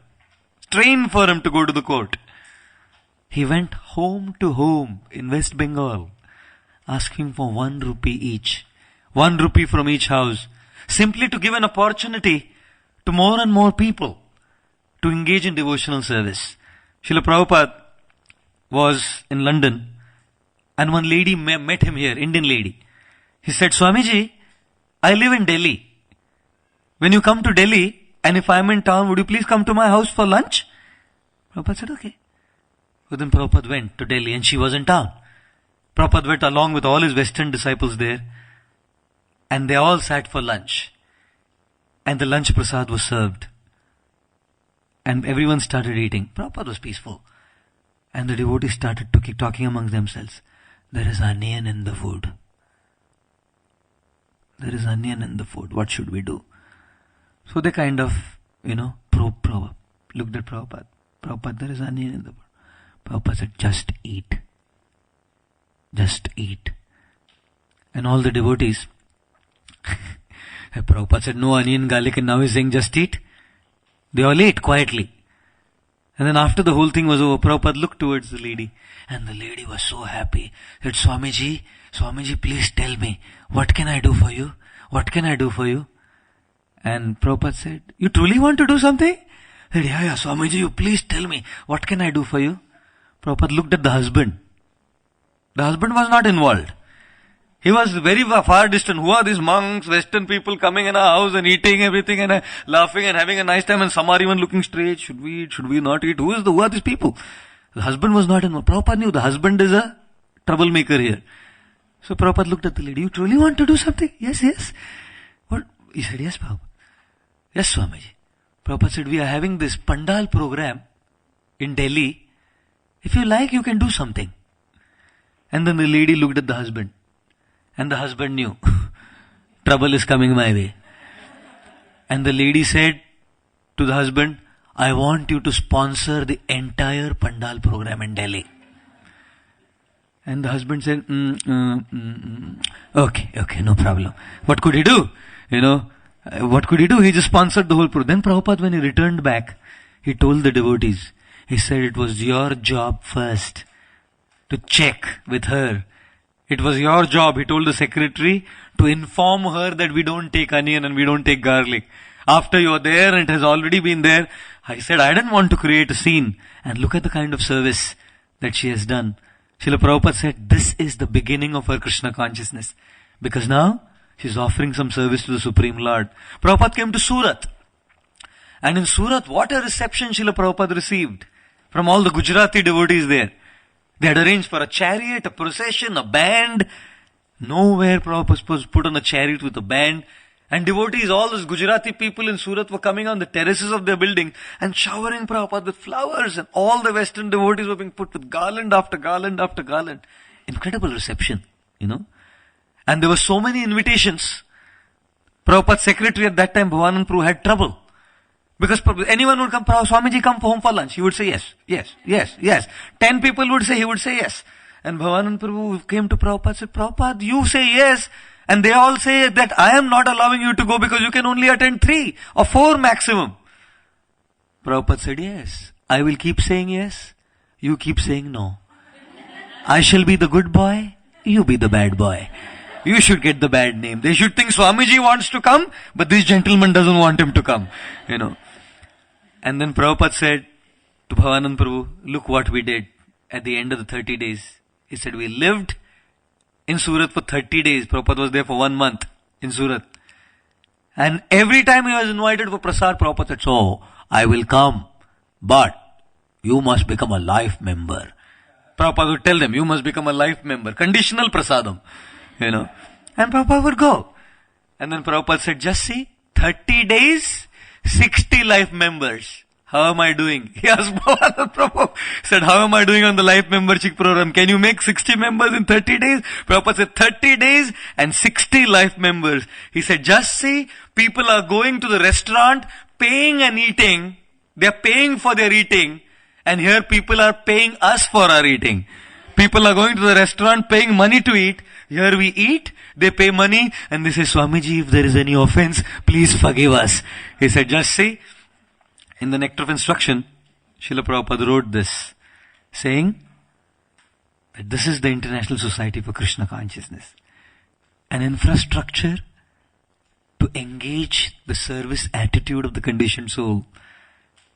to go to the court. He went home to home in West Bengal, asking for 1 rupee each. 1 rupee from each house. simply to give an opportunity to more and more people to engage in devotional service. Srila Prabhupada was in London, and one lady met him here, Indian lady. He said, Swamiji, I live in Delhi. When you come to Delhi, and if I am in town, would you please come to my house for lunch? Prabhupada said, okay. So then Prabhupada went to Delhi, and she was in town. Prabhupada went along with all his Western disciples there, and they all sat for lunch. And the lunch prasad was served. And everyone started eating. Prabhupada was peaceful. And the devotees started talking among themselves. There is onion in the food. There is onion in the food. What should we do? So they kind of, probed Prabhupada. Looked at Prabhupada. Prabhupada, there is onion in the food. Prabhupada said, just eat. Just eat. And all the devotees, Prabhupada said, no onion, garlic, and now he's saying, just eat. They all ate quietly. And then after the whole thing was over, Prabhupada looked towards the lady. And the lady was so happy. Said, Swamiji, please tell me, what can I do for you? What can I do for you? And Prabhupada said, you truly want to do something? He said, yeah, Swamiji, you please tell me, what can I do for you? Prabhupada looked at the husband. The husband was not involved. He was very far distant. Who are these monks, Western people coming in our house and eating everything and laughing and having a nice time, and some are even looking strange. Should we eat? Should we not eat? Who are these people? The husband was not involved. Prabhupada knew the husband is a troublemaker here. So Prabhupada looked at the lady. You truly want to do something? Yes. What? He said, yes, Prabhupada. Yes, Swamiji. Prabhupada said, we are having this Pandal program in Delhi. If you like, you can do something. And then the lady looked at the husband. And the husband knew, trouble is coming my way. And the lady said to the husband, I want you to sponsor the entire Pandal program in Delhi. And the husband said, okay, no problem. What could he do? What could he do? He just sponsored the whole program. Then Prabhupada, when he returned back, he told the devotees, he said, it was your job first to check with her. It was your job, he told the secretary, to inform her that we don't take onion and we don't take garlic. After you're there and it has already been there, I said, I didn't want to create a scene. And look at the kind of service that she has done. Srila Prabhupada said, this is the beginning of her Krishna consciousness. Because now, she's offering some service to the Supreme Lord. Prabhupada came to Surat. And in Surat, what a reception Srila Prabhupada received from all the Gujarati devotees there. They had arranged for a chariot, a procession, a band. Nowhere Prabhupada was put on a chariot with a band. And devotees, all those Gujarati people in Surat were coming on the terraces of their building and showering Prabhupada with flowers. And all the Western devotees were being put with garland after garland after garland. Incredible reception, And there were so many invitations. Prabhupada's secretary at that time, Bhavanand Prabhu, had trouble. Because anyone would come, Swamiji, come home for lunch. He would say yes. 10 people would say, he would say yes. And Bhavanand Prabhu came to Prabhupada, said, Prabhupada, you say yes. And they all say that I am not allowing you to go because you can only attend 3 or 4 maximum. Prabhupada said, yes. I will keep saying yes. You keep saying no. I shall be the good boy. You be the bad boy. You should get the bad name. They should think Swamiji wants to come, but this gentleman doesn't want him to come. And then Prabhupada said to Bhavanand Prabhu, look what we did at the end of the 30 days. He said, we lived in Surat for 30 days. Prabhupada was there for 1 month in Surat. And every time he was invited for prasad, Prabhupada said, so, I will come, but you must become a life member. Prabhupada would tell them, you must become a life member. Conditional prasadam, And Prabhupada would go. And then Prabhupada said, just see, 30 days, 60 life members. How am I doing? He asked Bhavanand Prabhu, said, how am I doing on the life membership program? Can you make 60 members in 30 days? Prabhupada said, 30 days and 60 life members. He said, just see, people are going to the restaurant, paying and eating. They are paying for their eating. And here people are paying us for our eating. People are going to the restaurant, paying money to eat. Here we eat, they pay money, and they say, Swamiji, if there is any offense, please forgive us. He said, just see, in the Nectar of Instruction, Srila Prabhupada wrote this, saying that this is the International Society for Krishna Consciousness. An infrastructure to to engage the service attitude of the conditioned soul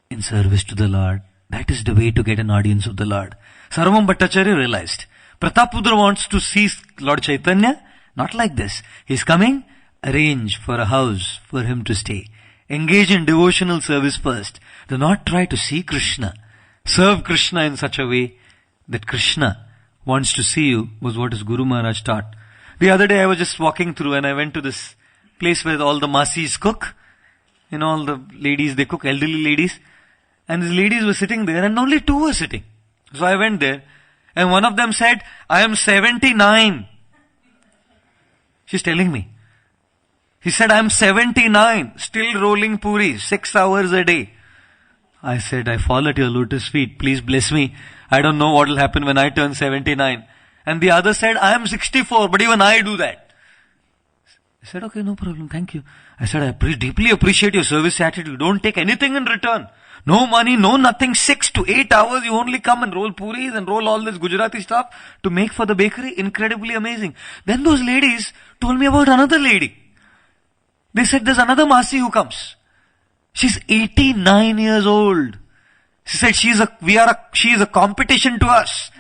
in service to the Lord. That is the way to get an audience of the Lord. Sarvam Bhattacharya realized, Pratapudra wants to see Lord Chaitanya, not like this. He's coming, arrange for a house for him to stay. Engage in devotional service first. Do not try to see Krishna. Serve Krishna in such a way that Krishna wants to see you, was what his Guru Maharaj taught. The other day I was just walking through and I went to this place where all the Masis cook. You know, all the ladies, they cook, elderly ladies. And these ladies were sitting there and only two were sitting. So I went there and one of them said, I am 79. She's telling me. He said, I am 79, still rolling puris, 6 hours a day. I said, I fall at your lotus feet. Please bless me. I don't know what will happen when I turn 79. And the other said, I am 64, but even I do that. I said, okay, no problem, thank you. I said, I deeply appreciate your service attitude. Don't take anything in return. No money, no nothing. 6 to 8 hours, you only come and roll puris and roll all this Gujarati stuff to make for the bakery. Incredibly amazing. Then those ladies told me about another lady. They said, there's another Masi who comes. She's 89 years old. She said, she is a competition to us.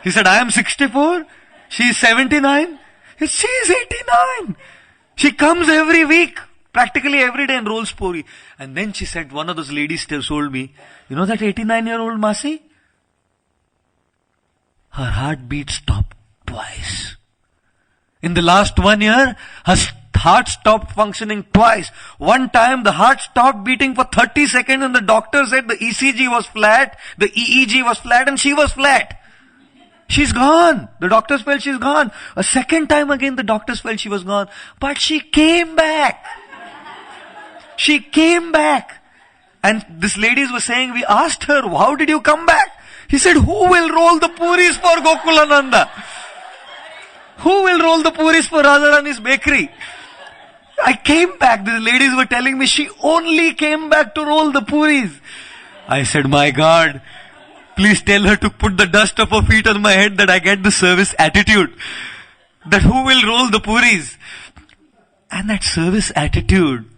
He said, I am 64. She is 79. She is 89. She comes every week, practically every day and rolls puri. And then she said, one of those ladies told me, you know that 89-year-old Masi? Her heartbeat stopped twice. In the last 1 year, her heart stopped functioning twice. One time the heart stopped beating for 30 seconds and the doctor said the ECG was flat, the EEG was flat and she was flat. She's gone. The doctors felt she's gone. A second time again the doctors felt she was gone. But she came back. She came back. And this ladies were saying, we asked her, how did you come back? He said, who will roll the puris for Gokulananda? Who will roll the puris for Radharani's bakery? I came back. These ladies were telling me she only came back to roll the puris. I said, my God, please tell her to put the dust of her feet on my head that I get the service attitude. That who will roll the puris? And that service attitude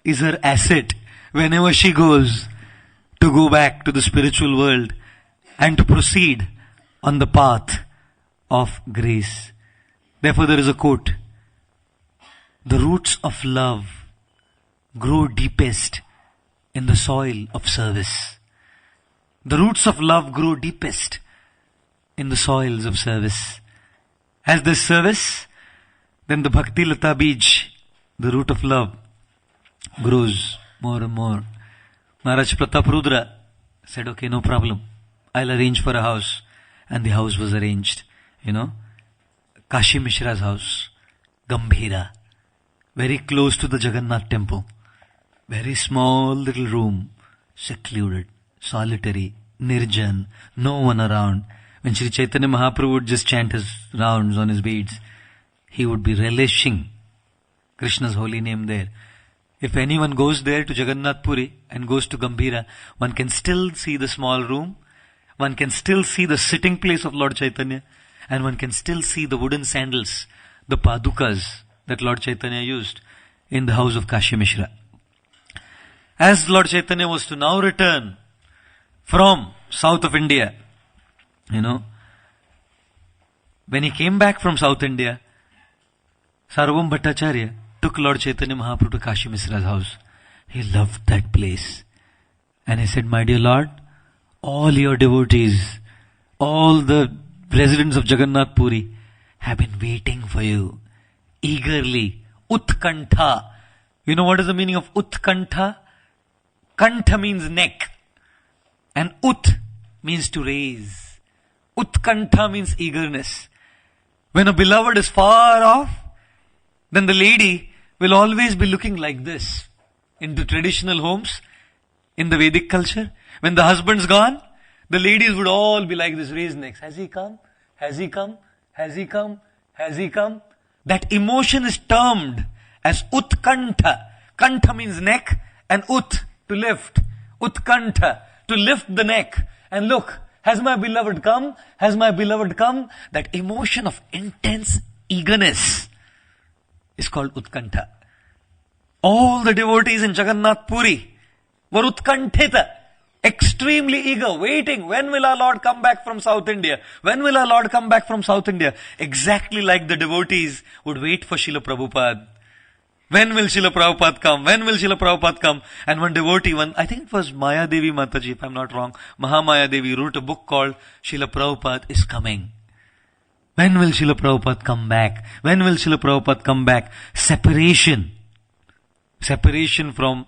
is her asset whenever she goes to go back to the spiritual world and to proceed on the path of grace. Therefore there is a quote. The roots of love grow deepest in the soil of service. The roots of love grow deepest in the soils of service. As this service, then the Bhakti Lata Bij, the root of love, grows more and more. Maharaj Prataprudra said, okay, no problem. I'll arrange for a house. And the house was arranged. You know, Kashi Mishra's house, Gambhira, very close to the Jagannath temple. Very small little room, secluded, solitary, nirjan, no one around. When Sri Chaitanya Mahaprabhu would just chant his rounds on his beads, he would be relishing Krishna's holy name there. If anyone goes there to Jagannath Puri and goes to Gambhira, one can still see the small room, one can still see the sitting place of Lord Chaitanya, and one can still see the wooden sandals, the padukas that Lord Chaitanya used in the house of Kashi Mishra. As Lord Chaitanya was to now return from south of India, you know, when he came back from South India, Sarvam Bhattacharya took Lord Chaitanya Mahaprabhu to Kashi Mishra's house. He loved that place. And he said, my dear Lord, all your devotees, all the residents of Jagannath Puri have been waiting for you eagerly. Utkantha. You know what is the meaning of Utkantha? Kantha means neck. And Ut means to raise. Utkantha means eagerness. When a beloved is far off, then the lady will always be looking like this. In the traditional homes, in the Vedic culture, when the husband's gone, the ladies would all be like this, raised necks. Has he come? Has he come? Has he come? Has he come? That emotion is termed as Utkantha. Kantha means neck and Ut, to lift. Utkantha, to lift the neck. And look, has my beloved come? Has my beloved come? That emotion of intense eagerness is called Utkantha. All the devotees in Jagannath Puri were utkanthita, extremely eager, waiting. When will our Lord come back from South India? When will our Lord come back from South India? Exactly like the devotees would wait for Srila Prabhupada. When will Srila Prabhupada come? When will Srila Prabhupada come? And one devotee, I think it was Maya Devi Mataji, if I'm not wrong, Mahamaya Devi wrote a book called Srila Prabhupada is Coming. When will Srila Prabhupada come back? When will Srila Prabhupada come back? Separation. Separation from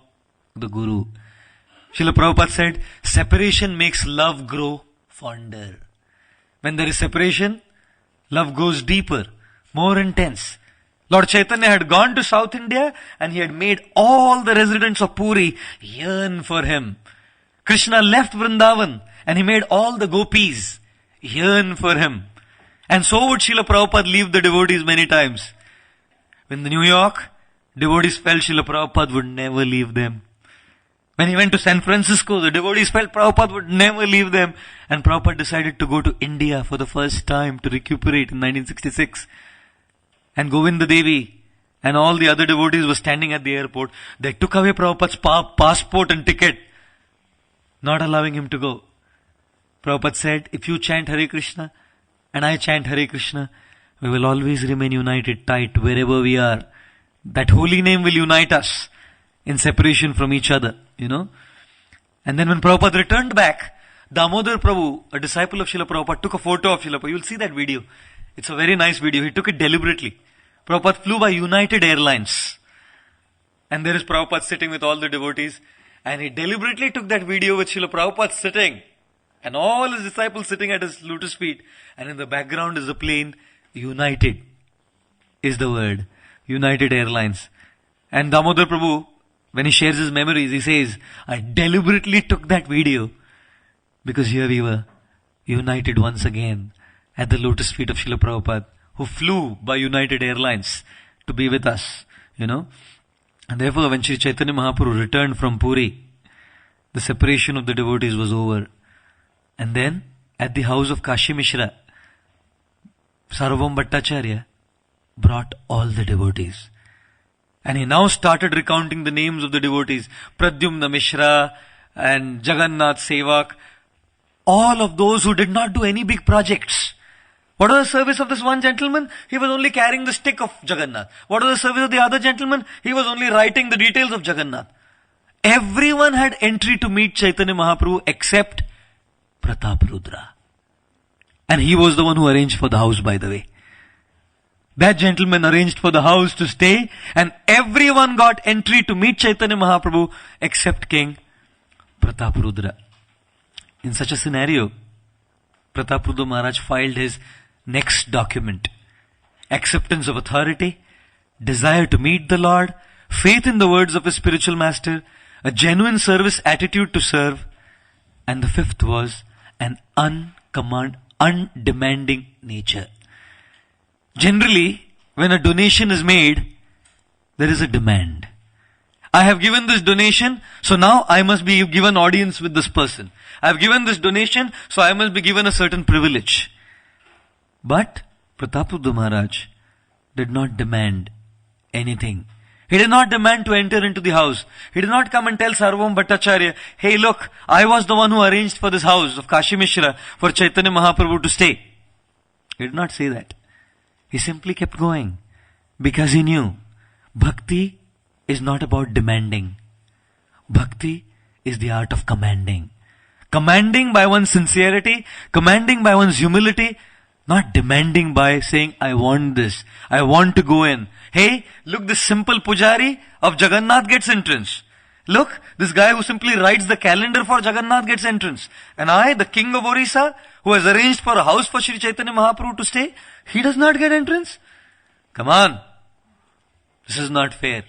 the Guru. Srila Prabhupada said, separation makes love grow fonder. When there is separation, love goes deeper, more intense. Lord Chaitanya had gone to South India and he had made all the residents of Puri yearn for him. Krishna left Vrindavan and he made all the gopis yearn for him. And so would Srila Prabhupada leave the devotees many times. In New York, devotees felt Srila Prabhupada would never leave them. When he went to San Francisco, the devotees felt Prabhupada would never leave them. And Prabhupada decided to go to India for the first time to recuperate in 1966. And Govinda Devi and all the other devotees were standing at the airport. They took away Prabhupada's passport and ticket, not allowing him to go. Prabhupada said, if you chant Hare Krishna and I chant Hare Krishna, we will always remain united tight wherever we are. That holy name will unite us in separation from each other, And then when Prabhupada returned back, Damodar Prabhu, a disciple of Srila Prabhupada, took a photo of Srila Prabhupada. You'll see that video. It's a very nice video. He took it deliberately. Prabhupada flew by United Airlines. And there is Prabhupada sitting with all the devotees. And he deliberately took that video with Srila Prabhupada sitting. And all his disciples sitting at his lotus feet. And in the background is the plane. United is the word. United Airlines. And Damodar Prabhu, when he shares his memories, he says, I deliberately took that video because here we were, united once again at the lotus feet of Srila Prabhupada, who flew by United Airlines to be with us, And therefore, when Sri Chaitanya Mahaprabhu returned from Puri, the separation of the devotees was over. And then, at the house of Kashi Mishra, Sarvabhauma Bhattacharya brought all the devotees. And he now started recounting the names of the devotees. Pradyumna Mishra and Jagannath Sevak. All of those who did not do any big projects. What was the service of this one gentleman? He was only carrying the stick of Jagannath. What was the service of the other gentleman? He was only writing the details of Jagannath. Everyone had entry to meet Chaitanya Mahaprabhu except Prataparudra. And he was the one who arranged for the house, by the way. That gentleman arranged for the house to stay, and everyone got entry to meet Chaitanya Mahaprabhu except King Prataparudra. In such a scenario, Prataparudra Maharaj filed his next document. Acceptance of authority, desire to meet the Lord, faith in the words of his spiritual master, a genuine service attitude to serve, and the fifth was an undemanding nature. Generally, when a donation is made, there is a demand. I have given this donation, so now I must be given audience with this person. I have given this donation, so I must be given a certain privilege. But Prataparudra Maharaj did not demand anything. He did not demand to enter into the house. He did not come and tell Sarvabhauma Bhattacharya, hey look, I was the one who arranged for this house of Kashi Mishra for Chaitanya Mahaprabhu to stay. He did not say that. He simply kept going because he knew bhakti is not about demanding. Bhakti is the art of commanding. Commanding by one's sincerity, commanding by one's humility, not demanding by saying, I want this, I want to go in. Hey, look, this simple pujari of Jagannath gets entrance. Look, this guy who simply writes the calendar for Jagannath gets entrance. And I, the king of Orissa, who has arranged for a house for Sri Chaitanya Mahaprabhu to stay, he does not get entrance? Come on. This is not fair.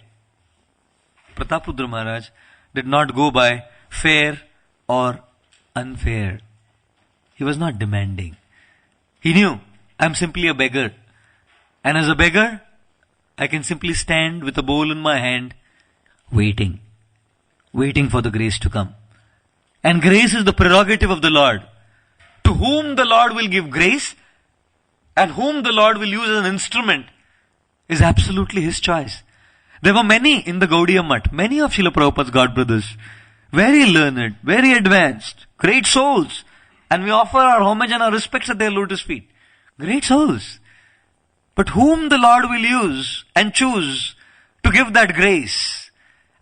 Prataparudra Maharaj did not go by fair or unfair. He was not demanding. He knew, I'm simply a beggar. And as a beggar, I can simply stand with a bowl in my hand, waiting for the grace to come. And grace is the prerogative of the Lord. To whom the Lord will give grace and whom the Lord will use as an instrument is absolutely His choice. There were many in the Gaudiya Mutt, many of Srila Prabhupada's God brothers. Very learned, very advanced, great souls. And we offer our homage and our respects at their lotus feet. Great souls. But whom the Lord will use and choose to give that grace,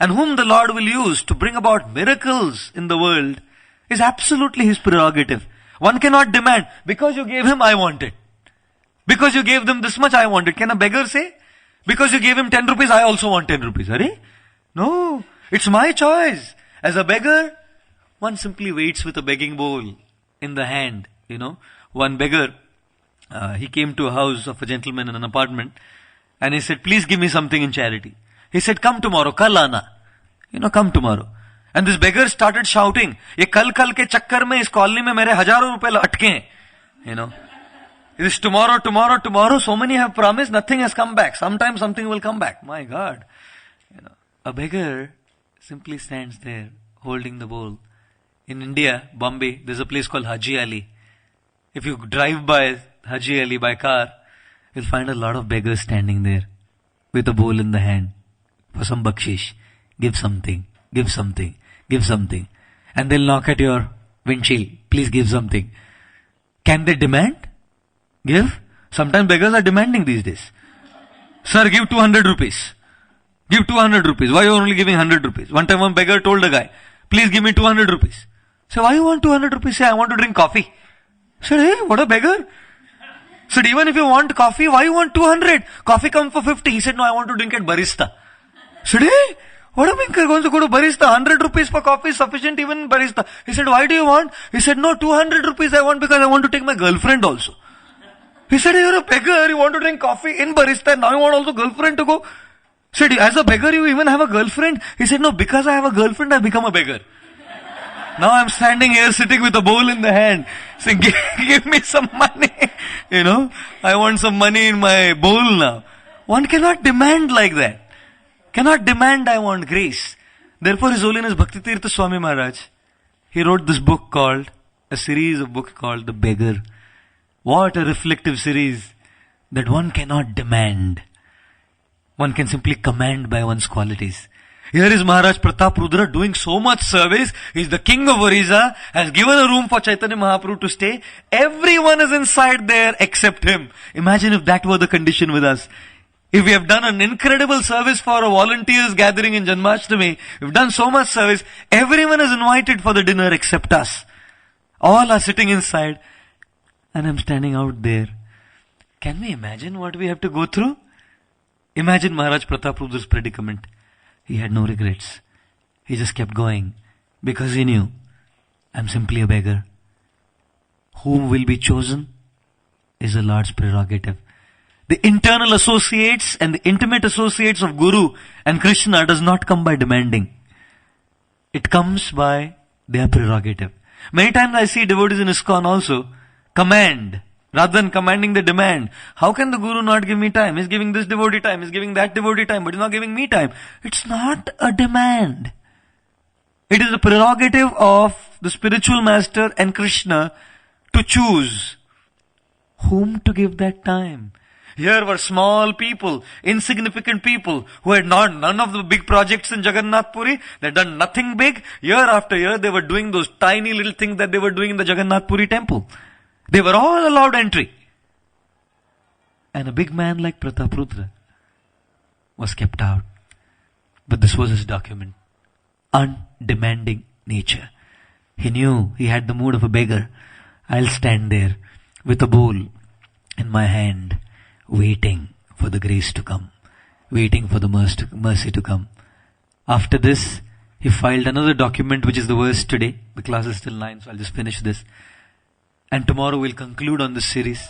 and whom the Lord will use to bring about miracles in the world, is absolutely His prerogative. One cannot demand, because you gave him, I want it. Because you gave them this much, I want it. Can a beggar say? Because you gave him 10 rupees, I also want 10 rupees. Are? No, it's my choice. As a beggar, one simply waits with a begging bowl in the hand. One beggar, he came to a house of a gentleman in an apartment, and he said, please give me something in charity. He said, come tomorrow, kal aana. Come tomorrow. And this beggar started shouting, ye kal ke chakkar mein is colony mein mere hazaron rupaye atke hain. It is tomorrow, tomorrow, tomorrow. So many have promised, nothing has come back. Sometime something will come back. My God. A beggar simply stands there holding the bowl. In India, Bombay, there's a place called Haji Ali. If you drive by Haji Ali by car, you'll find a lot of beggars standing there with a bowl in the hand for some bakshish. Give something, give something, give something. And they'll knock at your windshield. Please give something. Can they demand? Give? Sometimes beggars are demanding these days. Sir, give 200 rupees. Give 200 rupees. Why are you only giving 100 rupees? One time one beggar told a guy, please give me 200 rupees. Say, why you want 200 rupees? Say, I want to drink coffee. Said, hey, what a beggar. Said, even if you want coffee, why you want 200? Coffee come for 50. He said, no, I want to drink at barista. Said, hey, what a beggar going to go to barista? 100 rupees for coffee is sufficient even barista. He said, why do you want? He said, no, 200 rupees I want because I want to take my girlfriend also. He said, you're a beggar, you want to drink coffee in barista and now you want also girlfriend to go? Said, as a beggar you even have a girlfriend? He said, no, because I have a girlfriend I become a beggar. Now I'm standing here sitting with a bowl in the hand saying, give me some money. I want some money in my bowl now. One cannot demand like that. Cannot demand I want grace. Therefore His Holiness Bhakti Tirtha Swami Maharaj, he wrote this book called, a series of books called The Beggar. What a reflective series that one cannot demand. One can simply command by one's qualities. Here is Maharaj Pratap Rudra doing so much service. He is the king of Orissa, has given a room for Chaitanya Mahaprabhu to stay. Everyone is inside there except him. Imagine if that were the condition with us. If we have done an incredible service for a volunteers gathering in Janmashtami, we've done so much service, everyone is invited for the dinner except us. All are sitting inside and I'm standing out there. Can we imagine what we have to go through? Imagine Maharaj Pratap Rudra's predicament. He had no regrets. He just kept going because he knew, I'm simply a beggar. Whom will be chosen is the Lord's prerogative. The internal associates and the intimate associates of Guru and Krishna does not come by demanding. It comes by their prerogative. Many times I see devotees in ISKCON also command rather than commanding, the demand. How can the Guru not give me time? He's giving this devotee time, he's giving that devotee time, but he's not giving me time. It's not a demand. It is a prerogative of the spiritual master and Krishna to choose whom to give that time. Here were small people, insignificant people who had none of the big projects in Jagannath Puri. They had done nothing big. Year after year they were doing those tiny little things that they were doing in the Jagannath Puri temple. They were all allowed entry. And a big man like Pratap Rudra was kept out. But this was his document. Undemanding nature. He knew he had the mood of a beggar. I'll stand there with a bowl in my hand, waiting for the grace to come, waiting for the mercy to come. After this, he filed another document, which is the verse today. The class is still 9, so I'll just finish this. And tomorrow we'll conclude on this series.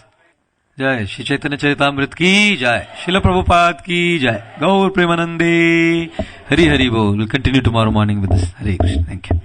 Jai Shri Chaitanya Charitamrita ki Jai, Srila Prabhupada ki Jai, Gaur Premanande, Hari Hari Bol. We'll continue tomorrow morning with this. Hare Krishna. Thank you.